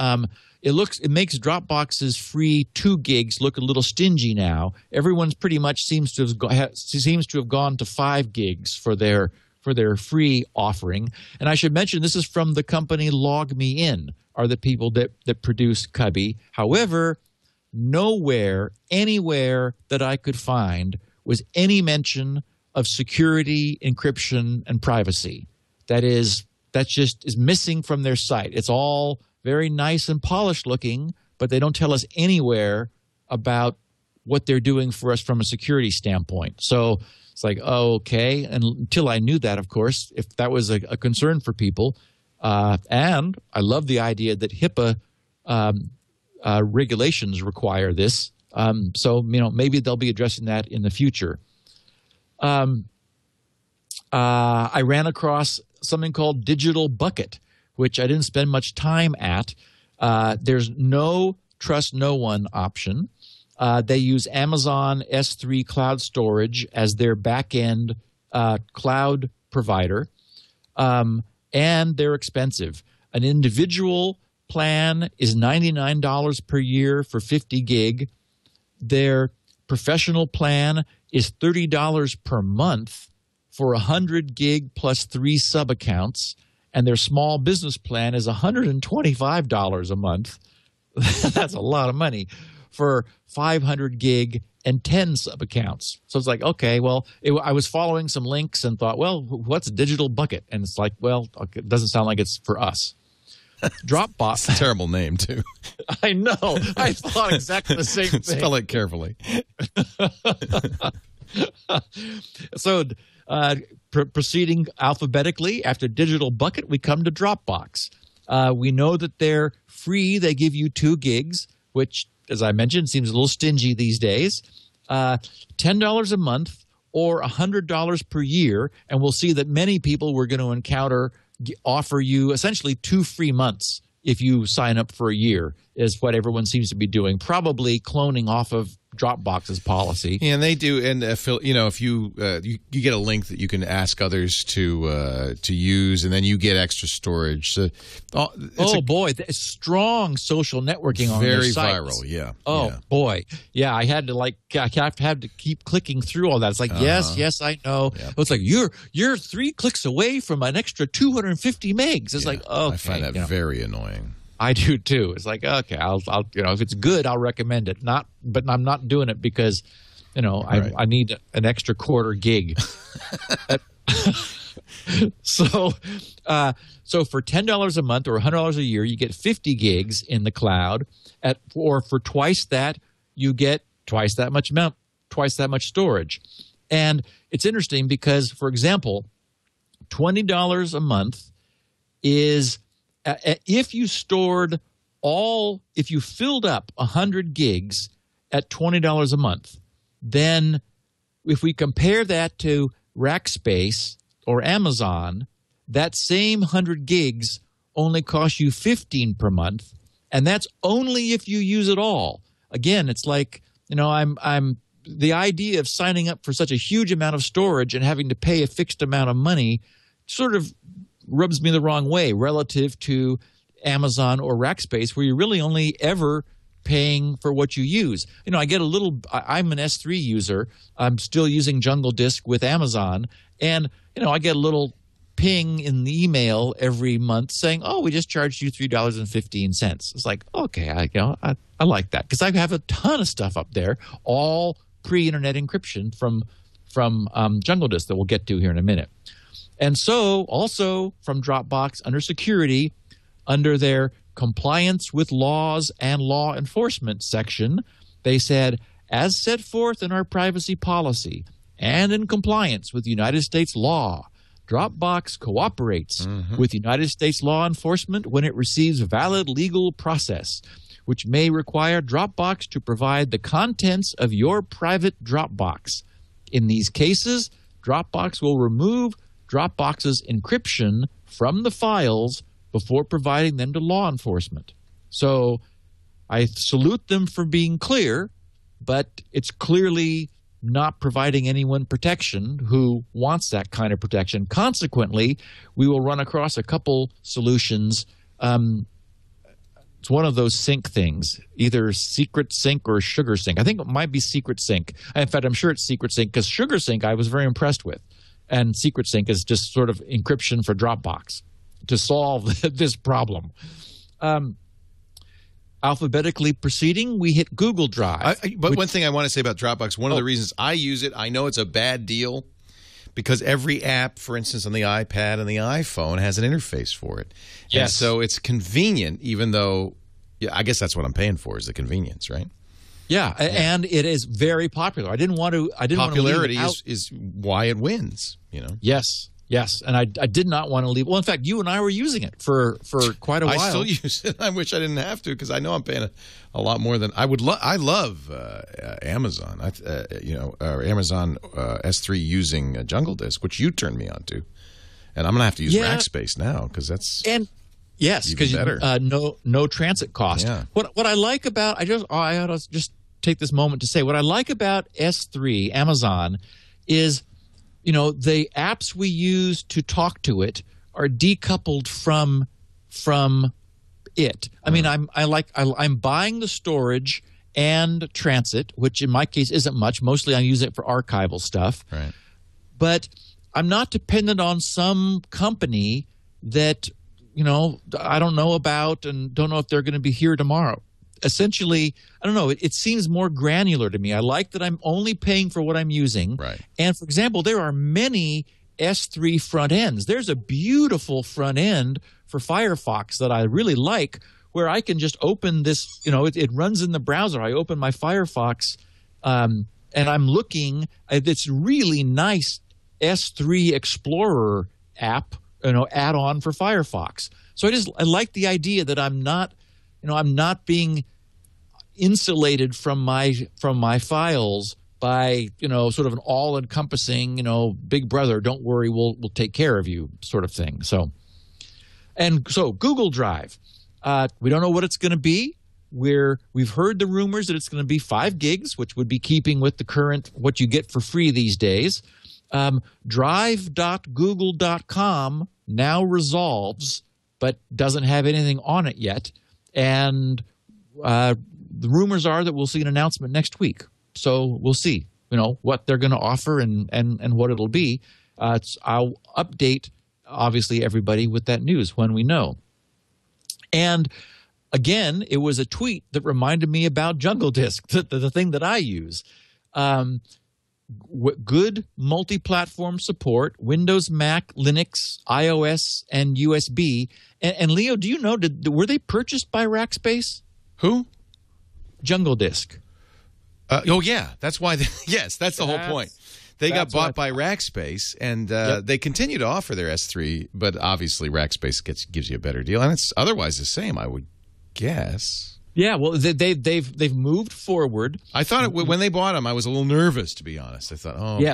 It makes Dropbox's free 2 gigs look a little stingy now. Everyone's pretty much seems to have gone to 5 gigs for their free offering. And I should mention this is from the company LogMeIn, are the people that produce Cubby. However, nowhere, anywhere that I could find was any mention of security, encryption, and privacy. That just is missing from their site. It's all very nice and polished looking, but they don't tell us anywhere about what they're doing for us from a security standpoint. So it's like, oh, okay. And until I knew that, of course, if that was a concern for people. And I love the idea that HIPAA regulations require this. So maybe they'll be addressing that in the future. I ran across something called Digital Bucket, which I didn't spend much time at. There's no trust no one option. They use Amazon S3 cloud storage as their back-end cloud provider, and they're expensive. An individual plan is $99 per year for 50 gig. Their professional plan is $30 per month for 100 gig plus 3 sub-accounts, and their small business plan is $125 a month. That's a lot of money for 500 gig and 10 sub-accounts. So it's like, okay, well, I was following some links and thought, well, what's Digital Bucket? And it's like, well, it doesn't sound like it's for us. Dropbox. It's a terrible name, too. I know. I thought exactly the same thing. Spell it carefully. So proceeding alphabetically, after Digital Bucket, we come to Dropbox. We know that they're free. They give you 2 gigs, which as I mentioned, seems a little stingy these days. $10 a month or $100 per year, and we'll see that many people we're going to encounter offer you essentially 2 free months if you sign up for a year, is what everyone seems to be doing, probably cloning off of Dropbox's policy. Yeah, and they do. And if you get a link that you can ask others to use, and then you get extra storage. So, boy, strong social networking on their very sites. viral. Yeah. Boy, yeah. I had to keep clicking through all that. It's like yes, I know. Yep. It's like you're 3 clicks away from an extra 250 megs. It's like, okay, I find that very annoying. I do too. It's like, okay, I'll if it's good, I'll recommend it. But I'm not doing it because, right. I need an extra quarter gig. So for $10 a month or $100 a year, you get 50 gigs in the cloud. Or for twice that, you get twice that much storage. And it's interesting because, for example, $20 a month is if you filled up 100 gigs at $20 a month, then if we compare that to Rackspace or Amazon, that same 100 gigs only costs you $15 per month, and that's only if you use it all. Again, it's like, I'm the idea of signing up for such a huge amount of storage and having to pay a fixed amount of money sort of rubs me the wrong way relative to Amazon or Rackspace, where you're really only ever paying for what you use. I get I'm an S3 user. I'm still using Jungle Disk with Amazon, and I get a little ping in the email every month saying, "Oh, we just charged you $3.15." It's like, okay, I like that because I have a ton of stuff up there, all pre-internet encryption from Jungle Disk that we'll get to here in a minute. And so also from Dropbox under security, under their compliance with laws and law enforcement section, they said, as set forth in our privacy policy and in compliance with United States law, Dropbox cooperates with United States law enforcement when it receives valid legal process, which may require Dropbox to provide the contents of your private Dropbox. In these cases, Dropbox will remove Dropbox's encryption from the files before providing them to law enforcement. So I salute them for being clear, but it's clearly not providing anyone protection who wants that kind of protection. Consequently, we will run across a couple solutions. It's one of those sync things, either Secret Sync or Sugar Sync. I think it might be Secret Sync. In fact, I'm sure it's Secret Sync because Sugar Sync I was very impressed with. And Secret Sync is just sort of encryption for Dropbox to solve this problem. Alphabetically proceeding, we hit Google Drive. But one thing I want to say about Dropbox, one of the reasons I use it, I know it's a bad deal because every app, for instance, on the iPad and the iPhone has an interface for it. Yes. And so it's convenient, even though, I guess that's what I'm paying for is the convenience, right? Yeah, and it is very popular. Popularity is why it wins, Yes, and I did not want to leave. Well, in fact, you and I were using it for quite a while. I still use it. I wish I didn't have to because I know I'm paying a lot more than I would. I love Amazon. Or Amazon S3 using Jungle Disk, which you turned me on to, and I'm gonna have to use Rackspace now because that's because no transit cost. Yeah. What I like about I ought to just take this moment to say what I like about S3 Amazon is, the apps we use to talk to it are decoupled from it. I mean, I'm buying the storage and transit, which in my case isn't much. Mostly I use it for archival stuff. Right. But I'm not dependent on some company that, I don't know about and don't know if they're going to be here tomorrow. Essentially, I don't know, it seems more granular to me. I like that I'm only paying for what I'm using. Right. And, for example, there are many S3 front ends. There's a beautiful front end for Firefox that I really like where I can just open this, it runs in the browser. I open my Firefox and I'm looking at this really nice S3 Explorer app, add-on for Firefox. So I like the idea that I'm not being insulated from my files by, sort of an all-encompassing, big brother, don't worry, we'll take care of you sort of thing. So Google Drive, we don't know what it's going to be. We've heard the rumors that it's going to be 5 gigs, which would be keeping with the current what you get for free these days. Drive.google.com now resolves, but doesn't have anything on it yet. And the rumors are that we'll see an announcement next week. So we'll see, what they're going to offer and what it'll be. I'll update, obviously, everybody with that news when we know. And again, it was a tweet that reminded me about Jungle Disk, the thing that I use. Good multi-platform support, Windows, Mac, Linux, iOS, and USB. And Leo, do you know, were they purchased by Rackspace? Who? Jungle Disk. Yeah. That's why. Yes, that's the whole point. They got bought by Rackspace, and they continue to offer their S3, but obviously Rackspace gives you a better deal, and it's otherwise the same, I would guess. Yeah, well, they've moved forward. I thought when they bought them, I was a little nervous, to be honest. I thought, boy.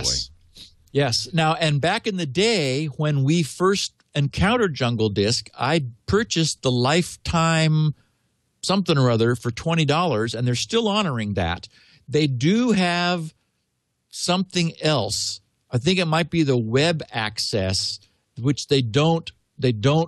Yes. Now, and back in the day when we first encountered Jungle Disk, I purchased the lifetime something or other for $20, and they're still honoring that. They do have something else. I think it might be the web access, which they don't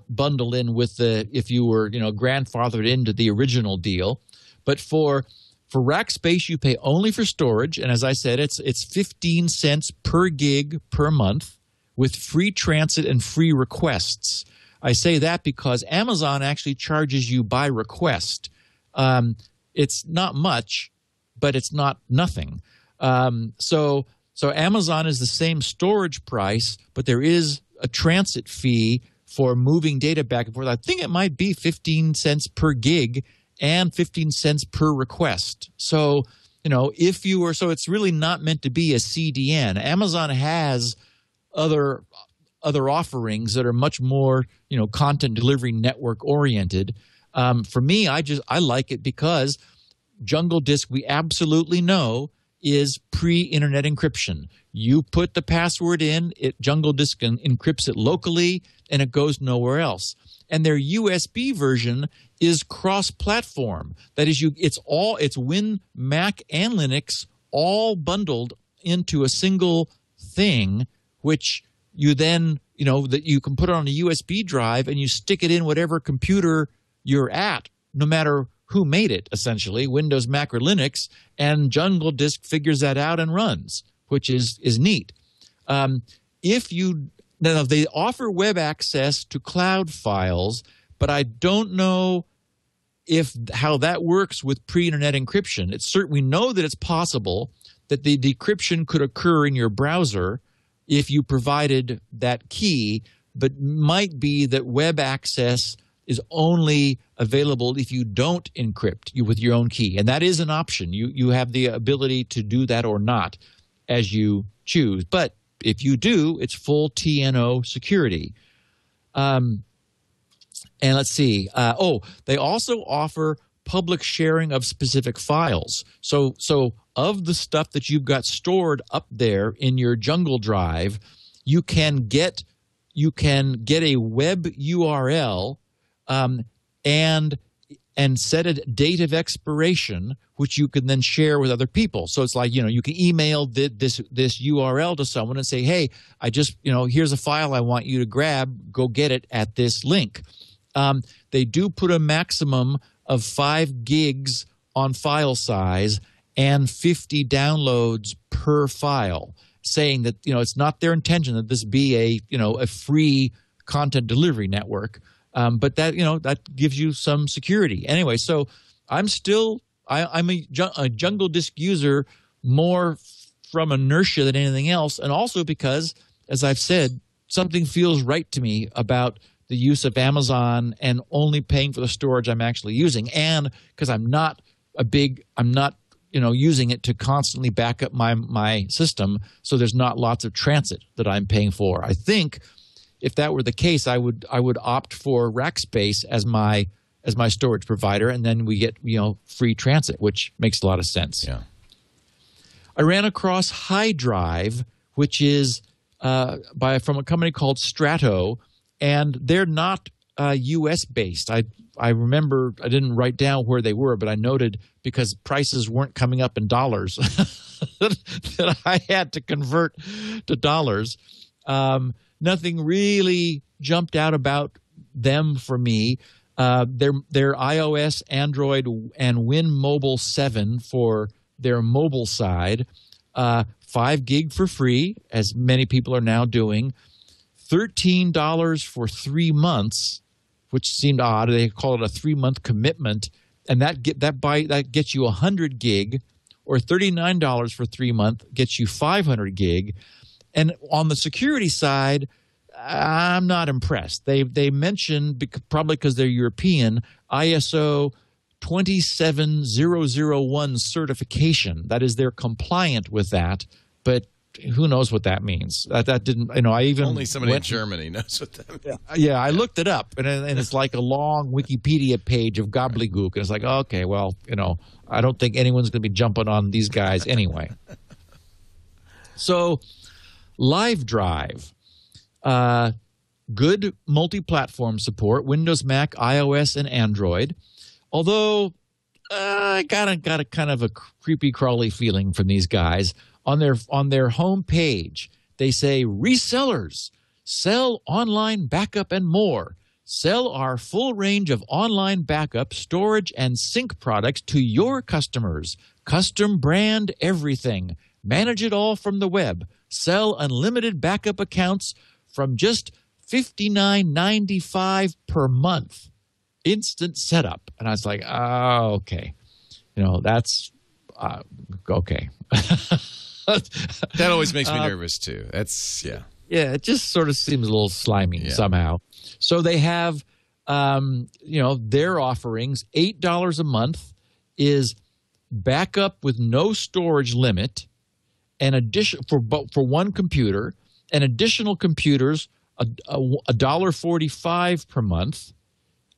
bundle in with if you were grandfathered into the original deal. But for Rackspace, you pay only for storage, and as I said, it's 15 cents per gig per month with free transit and free requests. I say that because Amazon actually charges you by request. It's not much, but it's not nothing. So Amazon is the same storage price, but there is a transit fee for moving data back and forth. I think it might be 15 cents per gig and 15 cents per request. So, if you were, so it's really not meant to be a CDN. Amazon has other offerings that are much more, content delivery network oriented. For me, I like it because Jungle Disk, we absolutely know, is pre-internet encryption. You put the password in, Jungle Disk encrypts it locally, and it goes nowhere else. And their USB version is cross-platform. That is, it's Win, Mac, and Linux all bundled into a single thing, which you then, that you can put it on a USB drive and you stick it in whatever computer you're at, no matter who made it, essentially, Windows, Mac, or Linux, and Jungle Disk figures that out and runs, which is neat. Now, they offer web access to cloud files, but I don't know how that works with pre-internet encryption. We know that it's possible that the decryption could occur in your browser if you provided that key, but might be that web access is only available if you don't encrypt with your own key. And that is an option. You have the ability to do that or not as you choose. But if you do, it's full TNO security. And let's see. They also offer public sharing of specific files. So of the stuff that you've got stored up there in your Jungle Drive, you can get a web URL and set a date of expiration, which you can then share with other people. So it's like, you can email this URL to someone and say, hey, I just, here's a file I want you to grab. Go get it at this link. They do put a maximum of 5 gigs on file size and 50 downloads per file, saying that, it's not their intention that this be a free content delivery network. But that, that gives you some security. Anyway, so I'm a Jungle Disk user more from inertia than anything else, and also because, as I've said, something feels right to me about the use of Amazon and only paying for the storage I'm actually using, and because I'm not using it to constantly back up my system, so there's not lots of transit that I'm paying for. I think if that were the case, I would opt for Rackspace as my as my storage provider, and then we get free transit, which makes a lot of sense. Yeah. I ran across High Drive, which is from a company called Strato, and they're not U.S. based. I remember I didn't write down where they were, but I noted because prices weren't coming up in dollars that I had to convert to dollars. Nothing really jumped out about them for me. Their iOS, Android, and Win Mobile 7 for their mobile side, 5 gig for free, as many people are now doing, $13 for 3 months, which seemed odd. They call it a 3-month commitment, and that gets you 100 gig, or $39 for 3 months gets you 500 gig. And on the security side, I'm not impressed. They mentioned, probably because they're European, ISO 27001 certification. That is, they're compliant with that, but who knows what that means? That didn't, I even only somebody in Germany knows what that means. Yeah, I looked it up, and it's like a long Wikipedia page of gobbledygook, and it's like, okay, well, I don't think anyone's going to be jumping on these guys anyway. So, Live Drive, good multi-platform support, Windows, Mac, iOS, and Android. Although I got a kind of a creepy crawly feeling from these guys. On their home page, they say, resellers, sell online backup and more. Sell our full range of online backup, storage, and sync products to your customers. Custom brand everything. Manage it all from the web. Sell unlimited backup accounts from just $59.95 per month. Instant setup. And I was like, oh, okay. That's okay. That always makes me nervous too. That's yeah, it just sort of seems a little slimy somehow. So they have their offerings. $8 a month is backup with no storage limit, and addition for one computer, and additional computers $1.45 per month.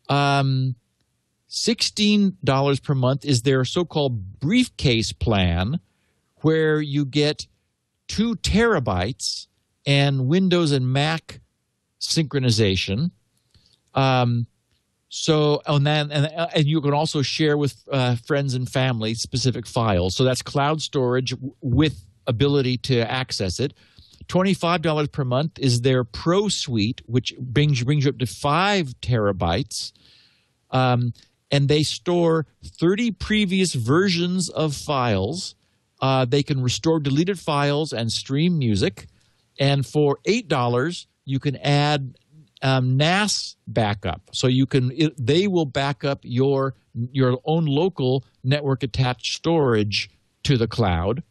$16 per month is their so-called briefcase plan, where you get 2 terabytes and Windows and Mac synchronization. So on that, and you can also share with friends and family specific files. So that's cloud storage with ability to access it. $25 per month is their Pro Suite, which brings you up to 5 terabytes. And they store 30 previous versions of files. They can restore deleted files and stream music. And for $8, you can add NAS backup. So they will back up your own local network attached storage to the cloud.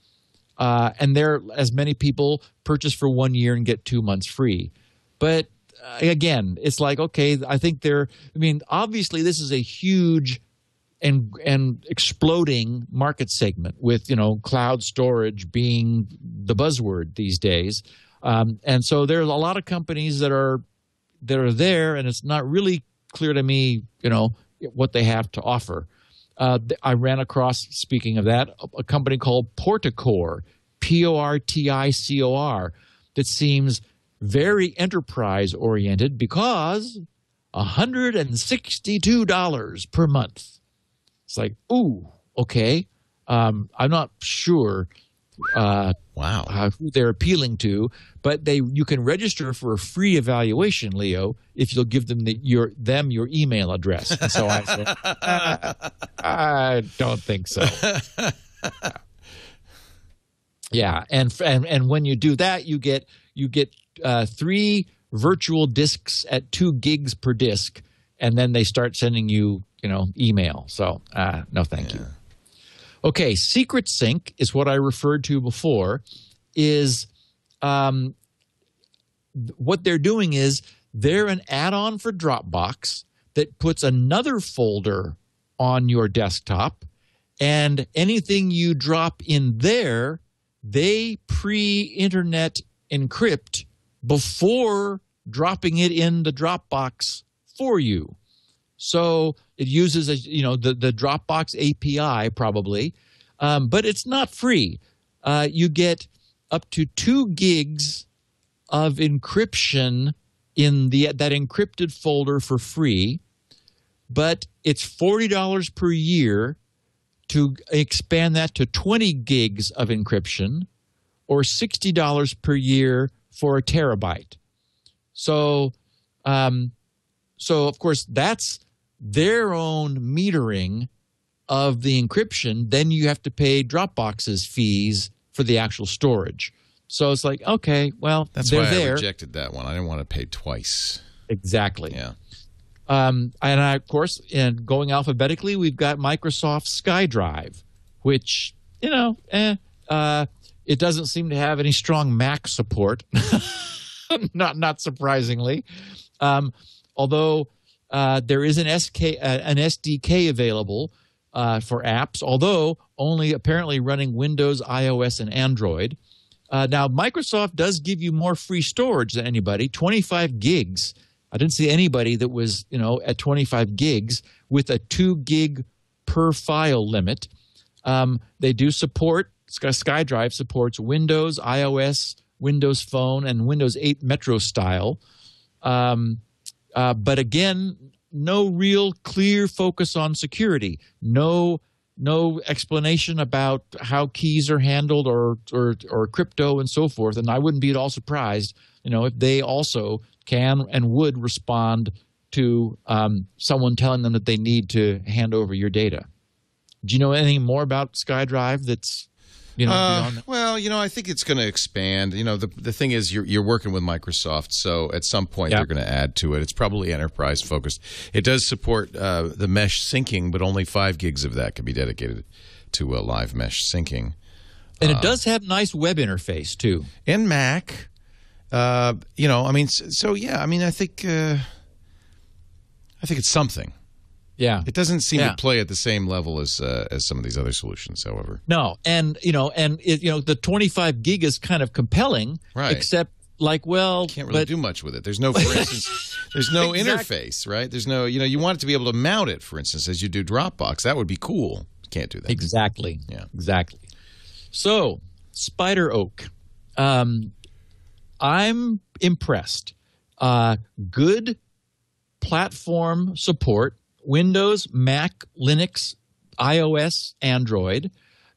And as many people purchase for 1 year and get 2 months free. But again, it's like, okay, I think obviously this is a huge and exploding market segment with, cloud storage being the buzzword these days. And so there's a lot of companies that are there, and it's not really clear to me, what they have to offer. I ran across, speaking of that, a company called Porticor, Porticor, that seems very enterprise-oriented because $162 per month. It's like, ooh, okay. I'm not sure who they're appealing to, but you can register for a free evaluation, Leo, if you'll give them your email address. And so I said, I don't think so. Yeah, and when you do that, you get 3 virtual disks at 2 gigs per disk, and then they start sending you email. So no, thank you. Okay, Secret Sync is what I referred to before. Is what they're doing is they're an add-on for Dropbox that puts another folder on your desktop, and anything you drop in there, they pre-internet encrypt before dropping it in the Dropbox for you. So It uses the Dropbox API probably, but it's not free. You get up to 2 gigs of encryption in that encrypted folder for free, but it's $40 per year to expand that to 20 gigs of encryption, or $60 per year for a terabyte. So of course, that's their own metering of the encryption. Then you have to pay Dropbox's fees for the actual storage. So it's like, okay, well, that's they're why there. I rejected that one. I didn't want to pay twice. Exactly. Yeah. And of course, going alphabetically, we've got Microsoft SkyDrive, which, it doesn't seem to have any strong Mac support, not surprisingly. Although there is an SDK available for apps, although only apparently running Windows, iOS, and Android. Now, Microsoft does give you more free storage than anybody, 25 gigs. I didn't see anybody that was, at 25 gigs with a 2 gig per file limit. They do support, SkyDrive supports Windows, iOS, Windows Phone, and Windows 8 Metro style. But again, no real clear focus on security. No explanation about how keys are handled or crypto and so forth. And I wouldn't be at all surprised, if they also can and would respond to someone telling them that they need to hand over your data. Do you know anything more about SkyDrive that's beyond that? Well, I think it's going to expand. The thing is, you're working with Microsoft, so at some point they're going to add to it. It's probably enterprise focused. It does support the mesh syncing, but only 5 gigs of that can be dedicated to live mesh syncing. And it does have nice web interface too. And Mac, I think it's something. Yeah, it doesn't seem to play at the same level as some of these other solutions. However, no, the 25 gig is kind of compelling, right? Except can't really do much with it. There's no, for instance, there's no interface, right? There's no, you want it to be able to mount it, for instance, as you do Dropbox. That would be cool. You can't do that. Exactly. Yeah, exactly. So, Spider Oak, I'm impressed. Good platform support. Windows, Mac, Linux, iOS, Android.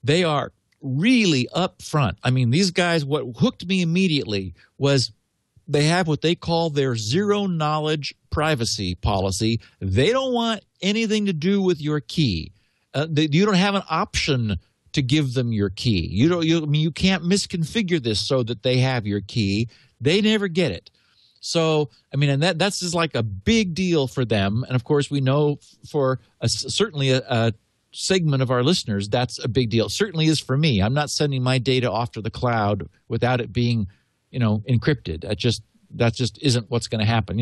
They are really up front. I mean, these guys, what hooked me immediately was they have what they call their zero-knowledge privacy policy. They don't want anything to do with your key. You don't have an option to give them your key. You can't misconfigure this so that they have your key. They never get it. So, and that's just like a big deal for them. And, of course, we know for certainly a segment of our listeners, that's a big deal. It certainly is for me. I'm not sending my data off to the cloud without it being, encrypted. That just isn't what's going to happen.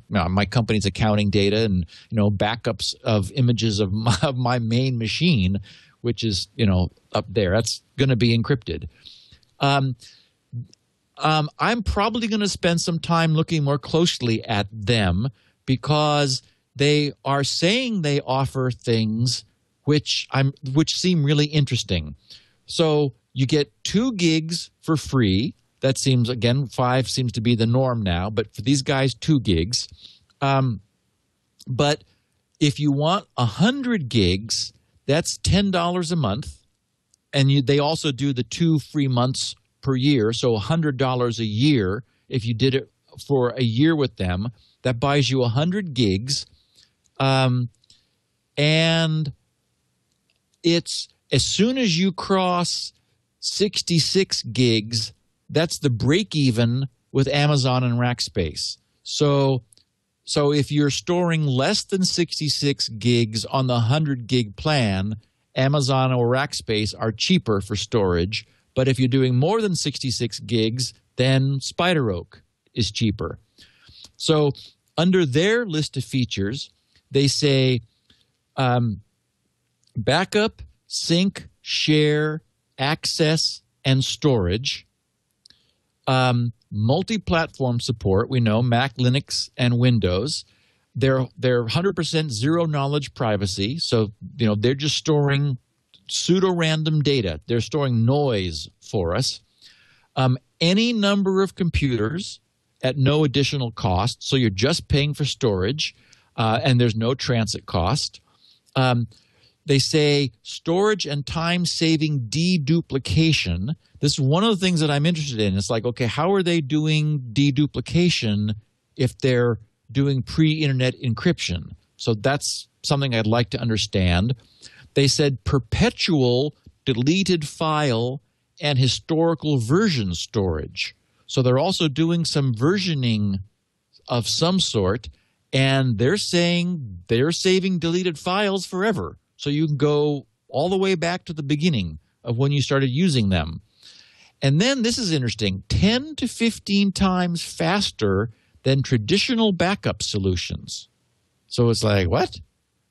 My company's accounting data and, backups of images of my main machine, which is, up there. That's going to be encrypted. I'm probably going to spend some time looking more closely at them because they are saying they offer things which seem really interesting. So you get 2 gigs for free. That seems, again, 5 seems to be the norm now, but for these guys, 2 gigs. But if you want 100 gigs, that's $10 a month, and they also do the 2 free months per year, so $100 a year. If you did it for a year with them, that buys you 100 gigs. And it's as soon as you cross 66 gigs, that's the break even with Amazon and Rackspace. So if you're storing less than 66 gigs on the 100 gig plan, Amazon or Rackspace are cheaper for storage. But if you're doing more than 66 gigs, then Spider Oak is cheaper. So under their list of features, they say backup, sync, share, access, and storage. Multi-platform support, we know, Mac, Linux, and Windows. They're 100% zero knowledge privacy. So, they're just storing pseudo-random data. They're storing noise for us. Any number of computers at no additional cost. So you're just paying for storage, and there's no transit cost. They say storage and time-saving deduplication. This is one of the things that I'm interested in. It's like, okay, how are they doing deduplication if they're doing pre-internet encryption? So that's something I'd like to understand. They said perpetual deleted file and historical version storage. So they're also doing some versioning of some sort, and they're saying they're saving deleted files forever. So you can go all the way back to the beginning of when you started using them. And then this is interesting, 10 to 15 times faster than traditional backup solutions. So it's like, what?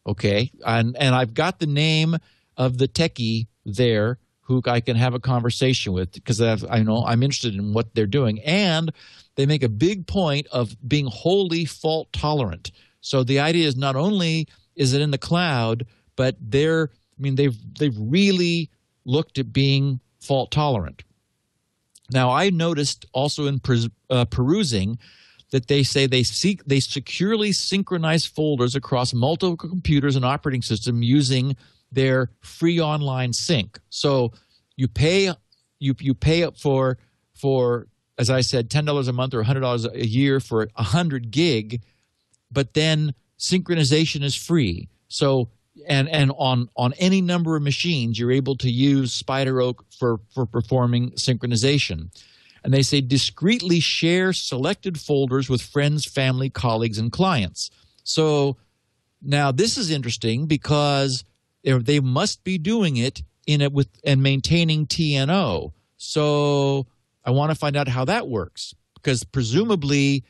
Okay. And I've got the name of the techie there who I can have a conversation with because I know I'm interested in what they're doing. And they make a big point of being wholly fault tolerant. So the idea is not only is it in the cloud, but they've really looked at being fault tolerant. Now, I noticed also in perusing that they say they securely synchronize folders across multiple computers and operating systems using their free online sync. So you pay for as I said, $10 a month or $100 a year for 100 gig, but then synchronization is free. So and on any number of machines, you're able to use SpiderOak for performing synchronization. And they say discreetly share selected folders with friends, family, colleagues, and clients. So now this is interesting because they must be doing it and maintaining TNO. So I want to find out how that works because presumably,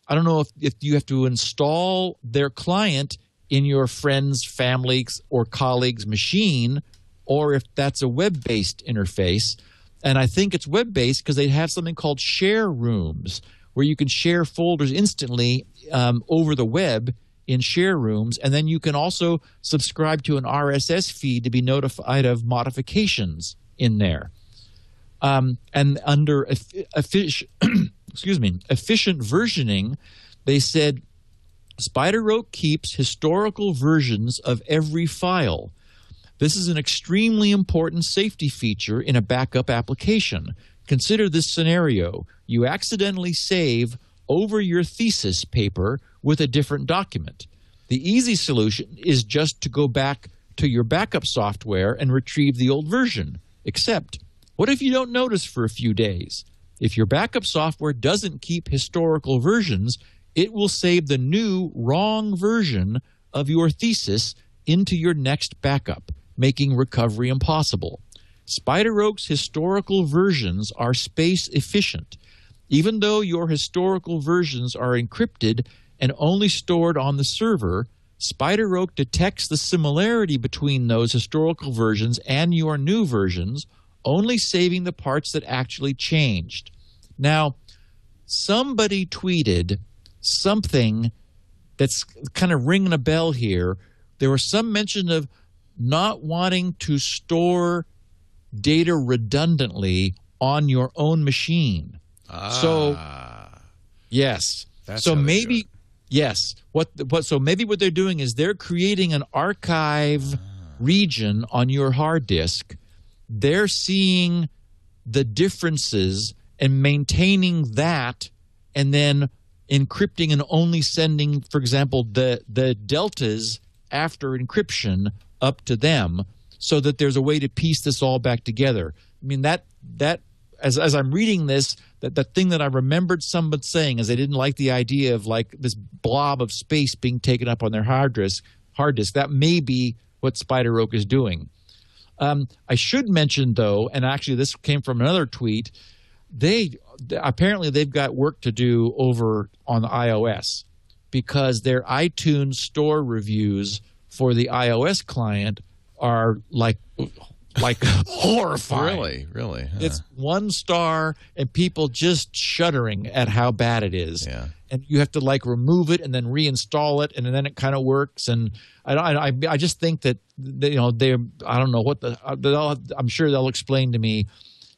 I don't know if you have to install their client in your friend's, family's, or colleague's machine, or if that's a web-based interface. And I think it's web-based because they have something called share rooms where you can share folders instantly over the web in share rooms. And then you can also subscribe to an RSS feed to be notified of modifications in there. And under efficient versioning, they said SpiderOak keeps historical versions of every file. This is an extremely important safety feature in a backup application. Consider this scenario. You accidentally save over your thesis paper with a different document. The easy solution is just to go back to your backup software and retrieve the old version. Except, what if you don't notice for a few days? If your backup software doesn't keep historical versions, it will save the new wrong version of your thesis into your next backup, making recovery impossible. SpiderOak's historical versions are space efficient. Even though your historical versions are encrypted and only stored on the server, SpiderOak detects the similarity between those historical versions and your new versions, only saving the parts that actually changed. Now, somebody tweeted something that's kind of ringing a bell here. There was some mention of not wanting to store data redundantly on your own machine. So, yes. So maybe, yes. So maybe what they're doing is they're creating an archive region on your hard disk. They're seeing the differences and maintaining that, and then encrypting and only sending, for example, the deltas after encryption up to them, so that there's a way to piece this all back together. I mean, that as I'm reading this, the thing that I remembered someone saying is they didn't like the idea of like this blob of space being taken up on their hard disk. That may be what SpiderOak is doing. I should mention, though, and actually this came from another tweet, apparently they've got work to do over on the iOS because their iTunes store reviews for the iOS client are like like horrifying. Really? Really? Huh. It's 1 star and people just shuddering at how bad it is. Yeah. And you have to like remove it and then reinstall it, and then it kind of works. And I just think that they, I don't know what I'm sure they'll explain to me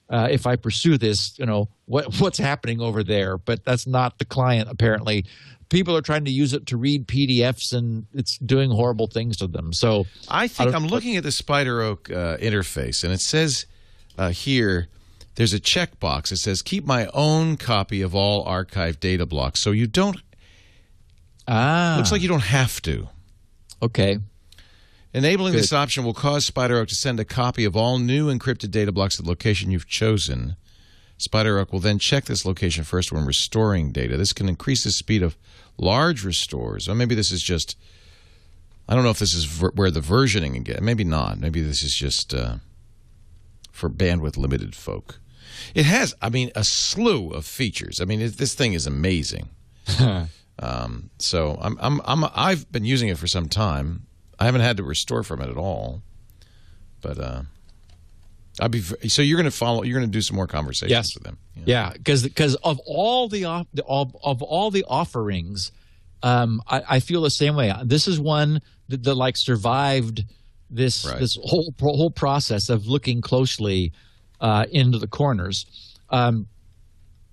if I pursue this, what's happening over there. But that's not the client apparently. People are trying to use it to read PDFs, and it's doing horrible things to them. So I think I'm looking at the Spider Oak interface, and it says here there's a checkbox. It says keep my own copy of all archived data blocks. So you don't. Looks like you don't have to. Okay. Enabling this option will cause Spider Oak to send a copy of all new encrypted data blocks to the location you've chosen. Spider Oak will then check this location first when restoring data. This can increase the speed of large restores. Or maybe this is just, I don't know if this is where the versioning again. Maybe not. Maybe this is just for bandwidth limited folk. It has, a slew of features. This thing is amazing. So I've been using it for some time. I haven't had to restore from it at all. But so you're going to follow. You're going to do some more conversations with them. Yeah, because of all the offerings, I feel the same way. This is one that like survived this whole process of looking closely into the corners, and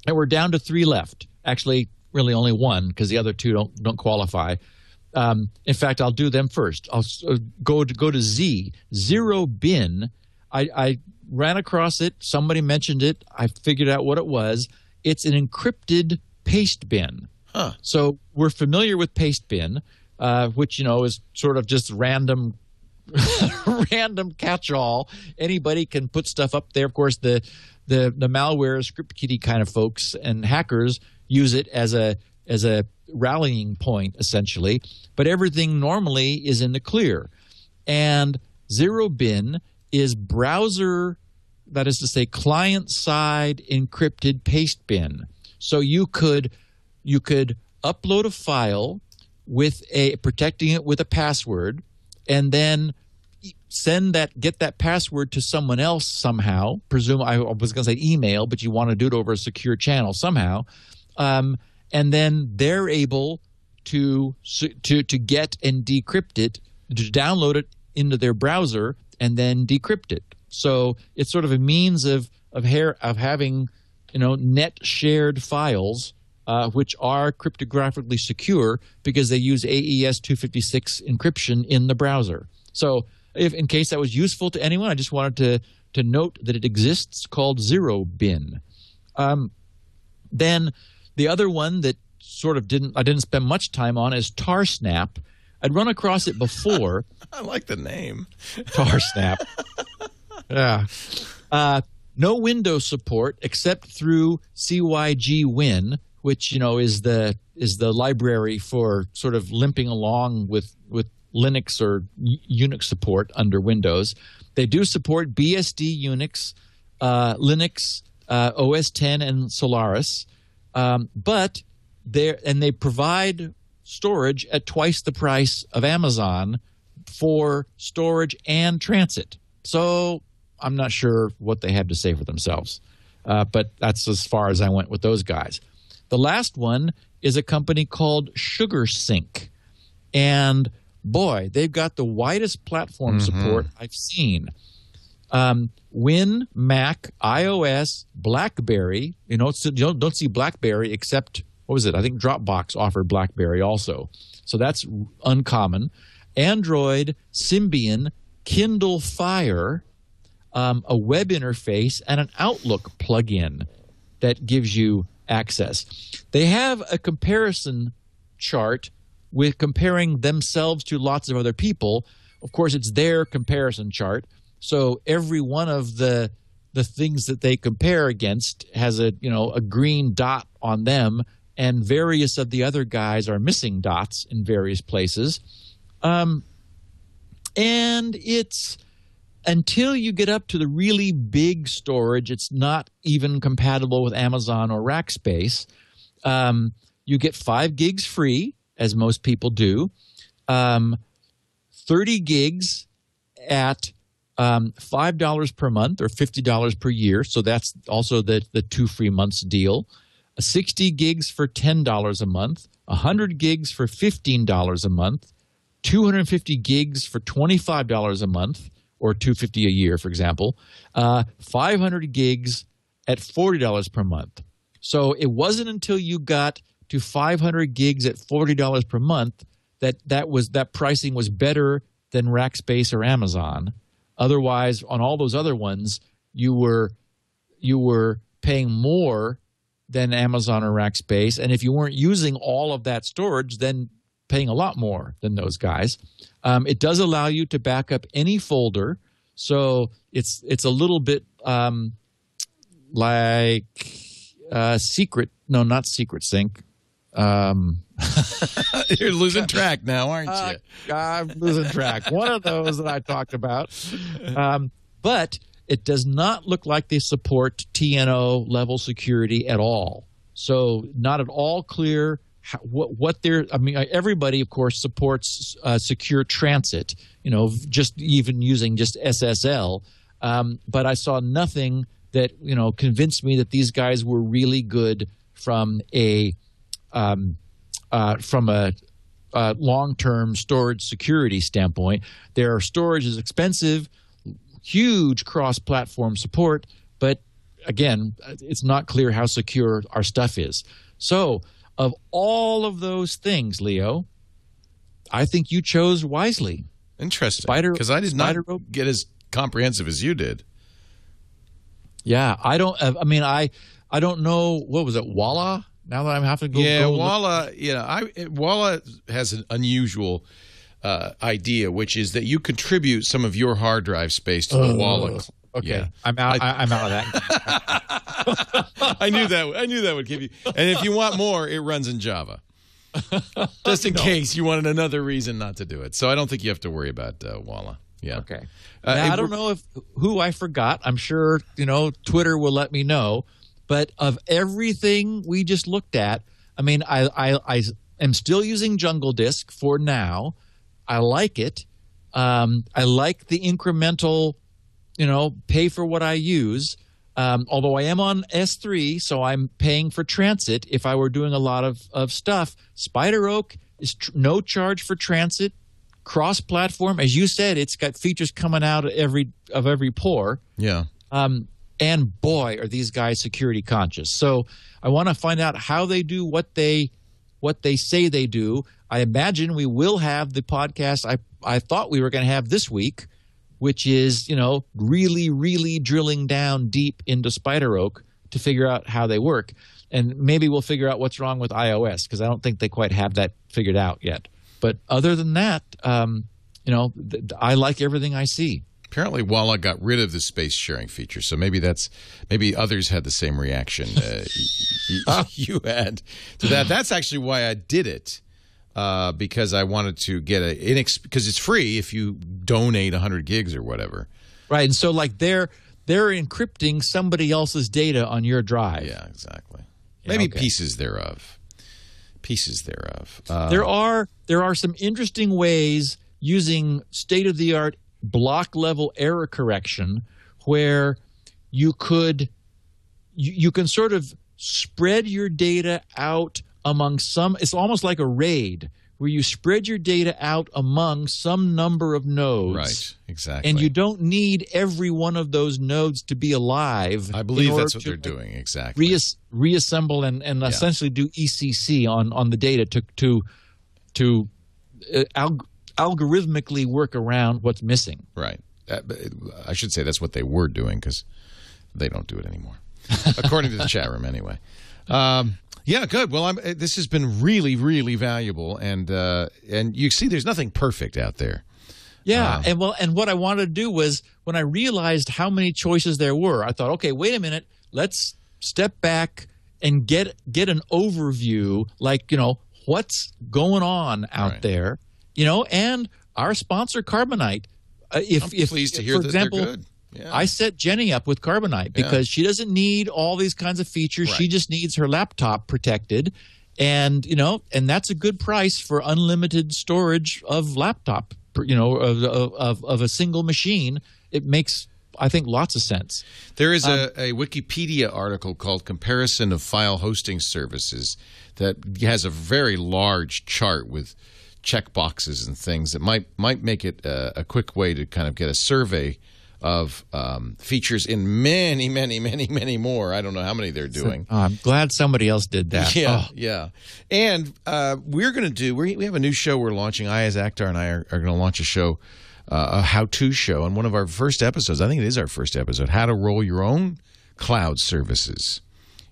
we're down to 3 left. Actually, really only 1 because the other 2 don't qualify. In fact, I'll do them first. I'll go to Zero Bin. I ran across it. Somebody mentioned it. I figured out what it was. It's an encrypted paste bin. Huh. So we're familiar with paste bin, which is sort of just random catch-all. Anybody can put stuff up there. Of course, the malware, script kiddie kind of folks and hackers use it as a rallying point, essentially. But everything normally is in the clear. And Zero Bin is browser, that is to say client-side encrypted paste bin. So you could upload a file with protecting it with a password, and then get that password to someone else somehow. I was going to say email, but you want to do it over a secure channel somehow. And then they're able to get and decrypt it, to download it into their browser, and then decrypt it. So it's sort of a means of having net shared files, which are cryptographically secure because they use AES 256 encryption in the browser. So in case that was useful to anyone, I just wanted to note that it exists, called Zero Bin. Then the other one that sort of I didn't spend much time on is Tarsnap. I'd run across it before. I like the name. Tarsnap. Yeah. No Windows support except through CYG-Win, which is the library for sort of limping along with Linux or Unix support under Windows. They do support BSD Unix, Linux, OS X, and Solaris, but they provide storage at twice the price of Amazon for storage and transit. So I'm not sure what they have to say for themselves, but that's as far as I went with those guys. The last one is a company called SugarSync, and boy, they've got the widest platform support I've seen. Win, Mac, iOS, BlackBerry. You don't see BlackBerry except, what was it? I think Dropbox offered BlackBerry also. So that's uncommon. Android, Symbian, Kindle Fire, a web interface, and an Outlook plugin that gives you access. They have a comparison chart with comparing themselves to lots of other people. Of course, it's their comparison chart. So every one of the things that they compare against has a green dot on them, and various of the other guys are missing dots in various places. And it's, until you get up to the really big storage, it's not even compatible with Amazon or Rackspace. You get 5 gigs free, as most people do. 30 gigs at $5 per month or $50 per year. So that's also the 2 free months deal. 60 gigs for $10 a month, 100 gigs for $15 a month, 250 gigs for $25 a month, or $250 a year, for example, 500 gigs at $40 per month. So it wasn't until you got to 500 gigs at $40 per month that pricing was better than Rackspace or Amazon. Otherwise, on all those other ones, you were paying more than Amazon or Rackspace, and if you weren't using all of that storage, then paying a lot more than those guys. It does allow you to back up any folder, so it's a little bit like Secret. No, not Secret Sync. You're losing track now, aren't you? I'm losing track. One of those that I talked about. But it does not look like they support TNO level security at all. So not at all clear what they're – I mean, everybody, of course, supports secure transit, just even using just SSL. But I saw nothing that, convinced me that these guys were really good from a long-term storage security standpoint. Their storage is expensive, huge cross-platform support, but again, it's not clear how secure our stuff is. So of all of those things, Leo, I think you chose wisely. Interesting, because I did not get as comprehensive as you did. Yeah, I don't know, what was it, Walla? Now that I'm having to go Walla, Walla has an unusual idea, which is that you contribute some of your hard drive space to the Walla. Okay, yeah. I'm out of that. I knew that would give you. And if you want more, it runs in Java, just in case you wanted another reason not to do it. So I don't think you have to worry about Walla. Yeah. Okay. Now, I don't know who I forgot. I'm sure Twitter will let me know. But of everything we just looked at, I mean, I am still using Jungle Disk for now. I like it. I like the incremental, pay for what I use. Although I am on S3, so I'm paying for transit if I were doing a lot of stuff. Spider Oak is no charge for transit. Cross-platform, as you said, it's got features coming out of every pore. Yeah. And boy, are these guys security conscious. So I want to find out how they do what they say they do. I imagine we will have the podcast I thought we were going to have this week, which is, really, really drilling down deep into Spider Oak to figure out how they work. And maybe we'll figure out what's wrong with iOS, because I don't think they quite have that figured out yet. But other than that, I like everything I see. Apparently, Walla got rid of the space sharing feature, so maybe others had the same reaction you had to that. That's actually why I did it, because I wanted to get because it's free if you donate 100 gigs or whatever. Right, and so like they're encrypting somebody else's data on your drive. Yeah, exactly. Maybe pieces thereof. There are some interesting ways using state-of-the-art block level error correction where you can sort of spread your data out among it's almost like a RAID where you spread your data out among some number of nodes. Right, exactly. And you don't need every one of those nodes to be alive. I believe that's what they're doing, exactly. Reassemble and essentially do ECC on the data to algorithmically work around what's missing. Right. I should say that's what they were doing, because they don't do it anymore, according to the chat room anyway. Yeah, good. Well, this has been really, really valuable, and you see there's nothing perfect out there. Yeah, and what I wanted to do was, when I realized how many choices there were, I thought, okay, wait a minute, let's step back and get an overview, like, what's going on out there. And our sponsor, Carbonite. I'm pleased to hear for that example, they're good. Yeah. I set Jenny up with Carbonite because she doesn't need all these kinds of features. Right. She just needs her laptop protected. And, and that's a good price for unlimited storage of laptop of a single machine, it makes, I think, lots of sense. There is a Wikipedia article called Comparison of File Hosting Services that has a very large chart with checkboxes and things that might make it a quick way to kind of get a survey of features in many, many, many, many more. I don't know how many they're doing. I'm glad somebody else did that. Yeah. And we're going to do, we have a new show we're launching. Ayaz Akhtar and I are going to launch a show, a how-to show. And one of our first episodes, I think it is our first episode, how to roll your own cloud services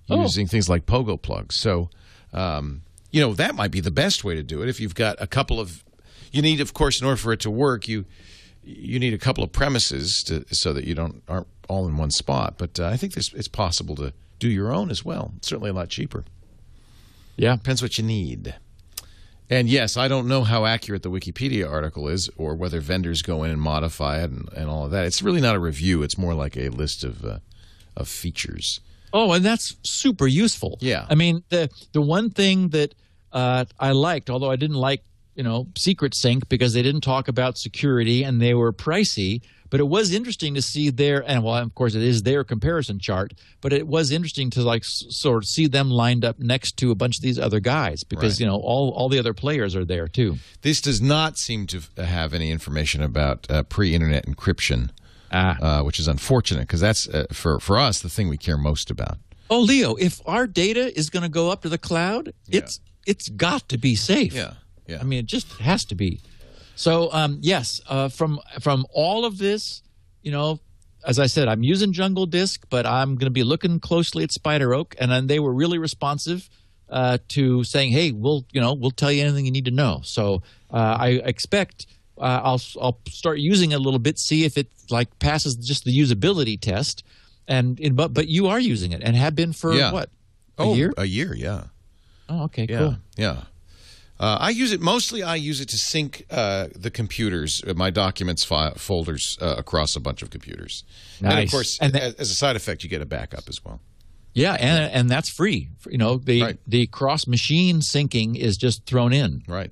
using things like Pogo plugs. So, that might be the best way to do it. If you've got a couple of, you need, of course, in order for it to work, you need a couple of premises so that you aren't all in one spot. But I think it's possible to do your own as well. It's certainly a lot cheaper. Yeah. Depends what you need. And yes, I don't know how accurate the Wikipedia article is or whether vendors go in and modify it and all of that. It's really not a review. It's more like a list of features. Oh, and that's super useful. Yeah. I mean, the one thing that I liked, although I didn't like Secret Sync because they didn't talk about security and they were pricey. But it was interesting to see of course, it is their comparison chart. But it was interesting to sort of see them lined up next to a bunch of these other guys because all the other players are there too. This does not seem to have any information about pre-internet encryption, which is unfortunate because that's for us the thing we care most about. Oh, Leo, if our data is going to go up to the cloud, it's got to be safe. Yeah. Yeah. I mean, it just has to be. So, yes, from all of this, as I said, I'm using Jungle Disk, but I'm going to be looking closely at Spider Oak, and then they were really responsive to saying, "Hey, we'll tell you anything you need to know." So, I expect I'll start using it a little bit, see if it passes just the usability test, but you are using it and have been for what? A year? A year, yeah. Oh, okay, cool. Yeah. I use it to sync the computers, my documents folders across a bunch of computers. Nice. And of course, as a side effect, you get a backup as well. Yeah, and that's free. The cross machine syncing is just thrown in. Right.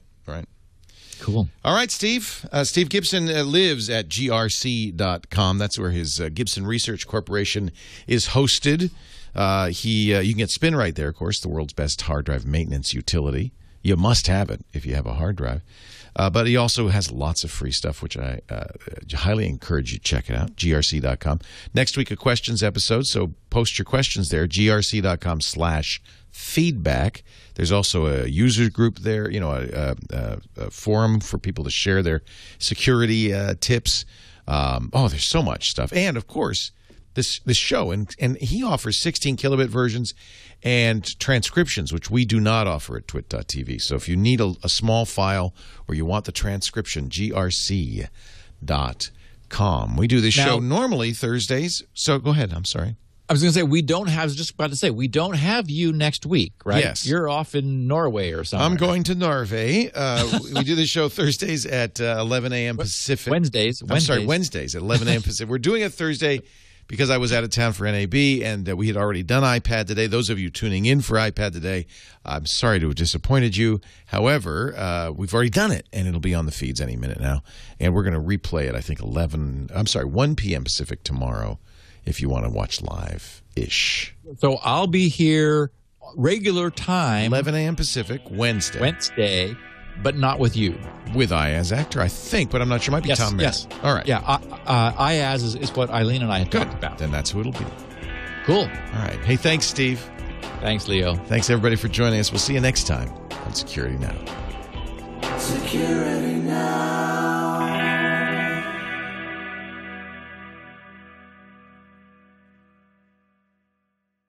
Cool. All right, Steve. Steve Gibson lives at grc.com. That's where his Gibson Research Corporation is hosted. You can get Spinrite there, of course, the world's best hard drive maintenance utility. You must have it if you have a hard drive. But he also has lots of free stuff, which I highly encourage you to check it out, grc.com. Next week, a questions episode, so post your questions there, grc.com/feedback. There's also a user group there, a forum for people to share their security tips. There's so much stuff. And, of course, this show, and he offers 16 kilobit versions and transcriptions, which we do not offer at twit.tv. So if you need a small file or you want the transcription, grc.com. We do this show normally Thursdays. So go ahead. I'm sorry. I was going to say, we don't have you next week, right? Yes. You're off in Norway or something. I'm going to Norway. We do the show Thursdays at 11 a.m. Pacific. Wednesdays at 11 a.m. Pacific. We're doing it Thursday because I was out of town for NAB, and we had already done iPad Today. Those of you tuning in for iPad Today, I'm sorry to have disappointed you. However, we've already done it, and it'll be on the feeds any minute now. And we're going to replay it, I think, 1 p.m. Pacific tomorrow if you want to watch live-ish. So I'll be here regular time. 11 a.m. Pacific, Wednesday. But not with you. With Ayaz Akhtar, I think, but I'm not sure. It might be Tom Merritt. Yes. All right. Yeah, Ayaz is what Eileen and I had talked about. Then that's who it'll be. Cool. All right. Hey, thanks, Steve. Thanks, Leo. Thanks, everybody, for joining us. We'll see you next time on Security Now. Security Now.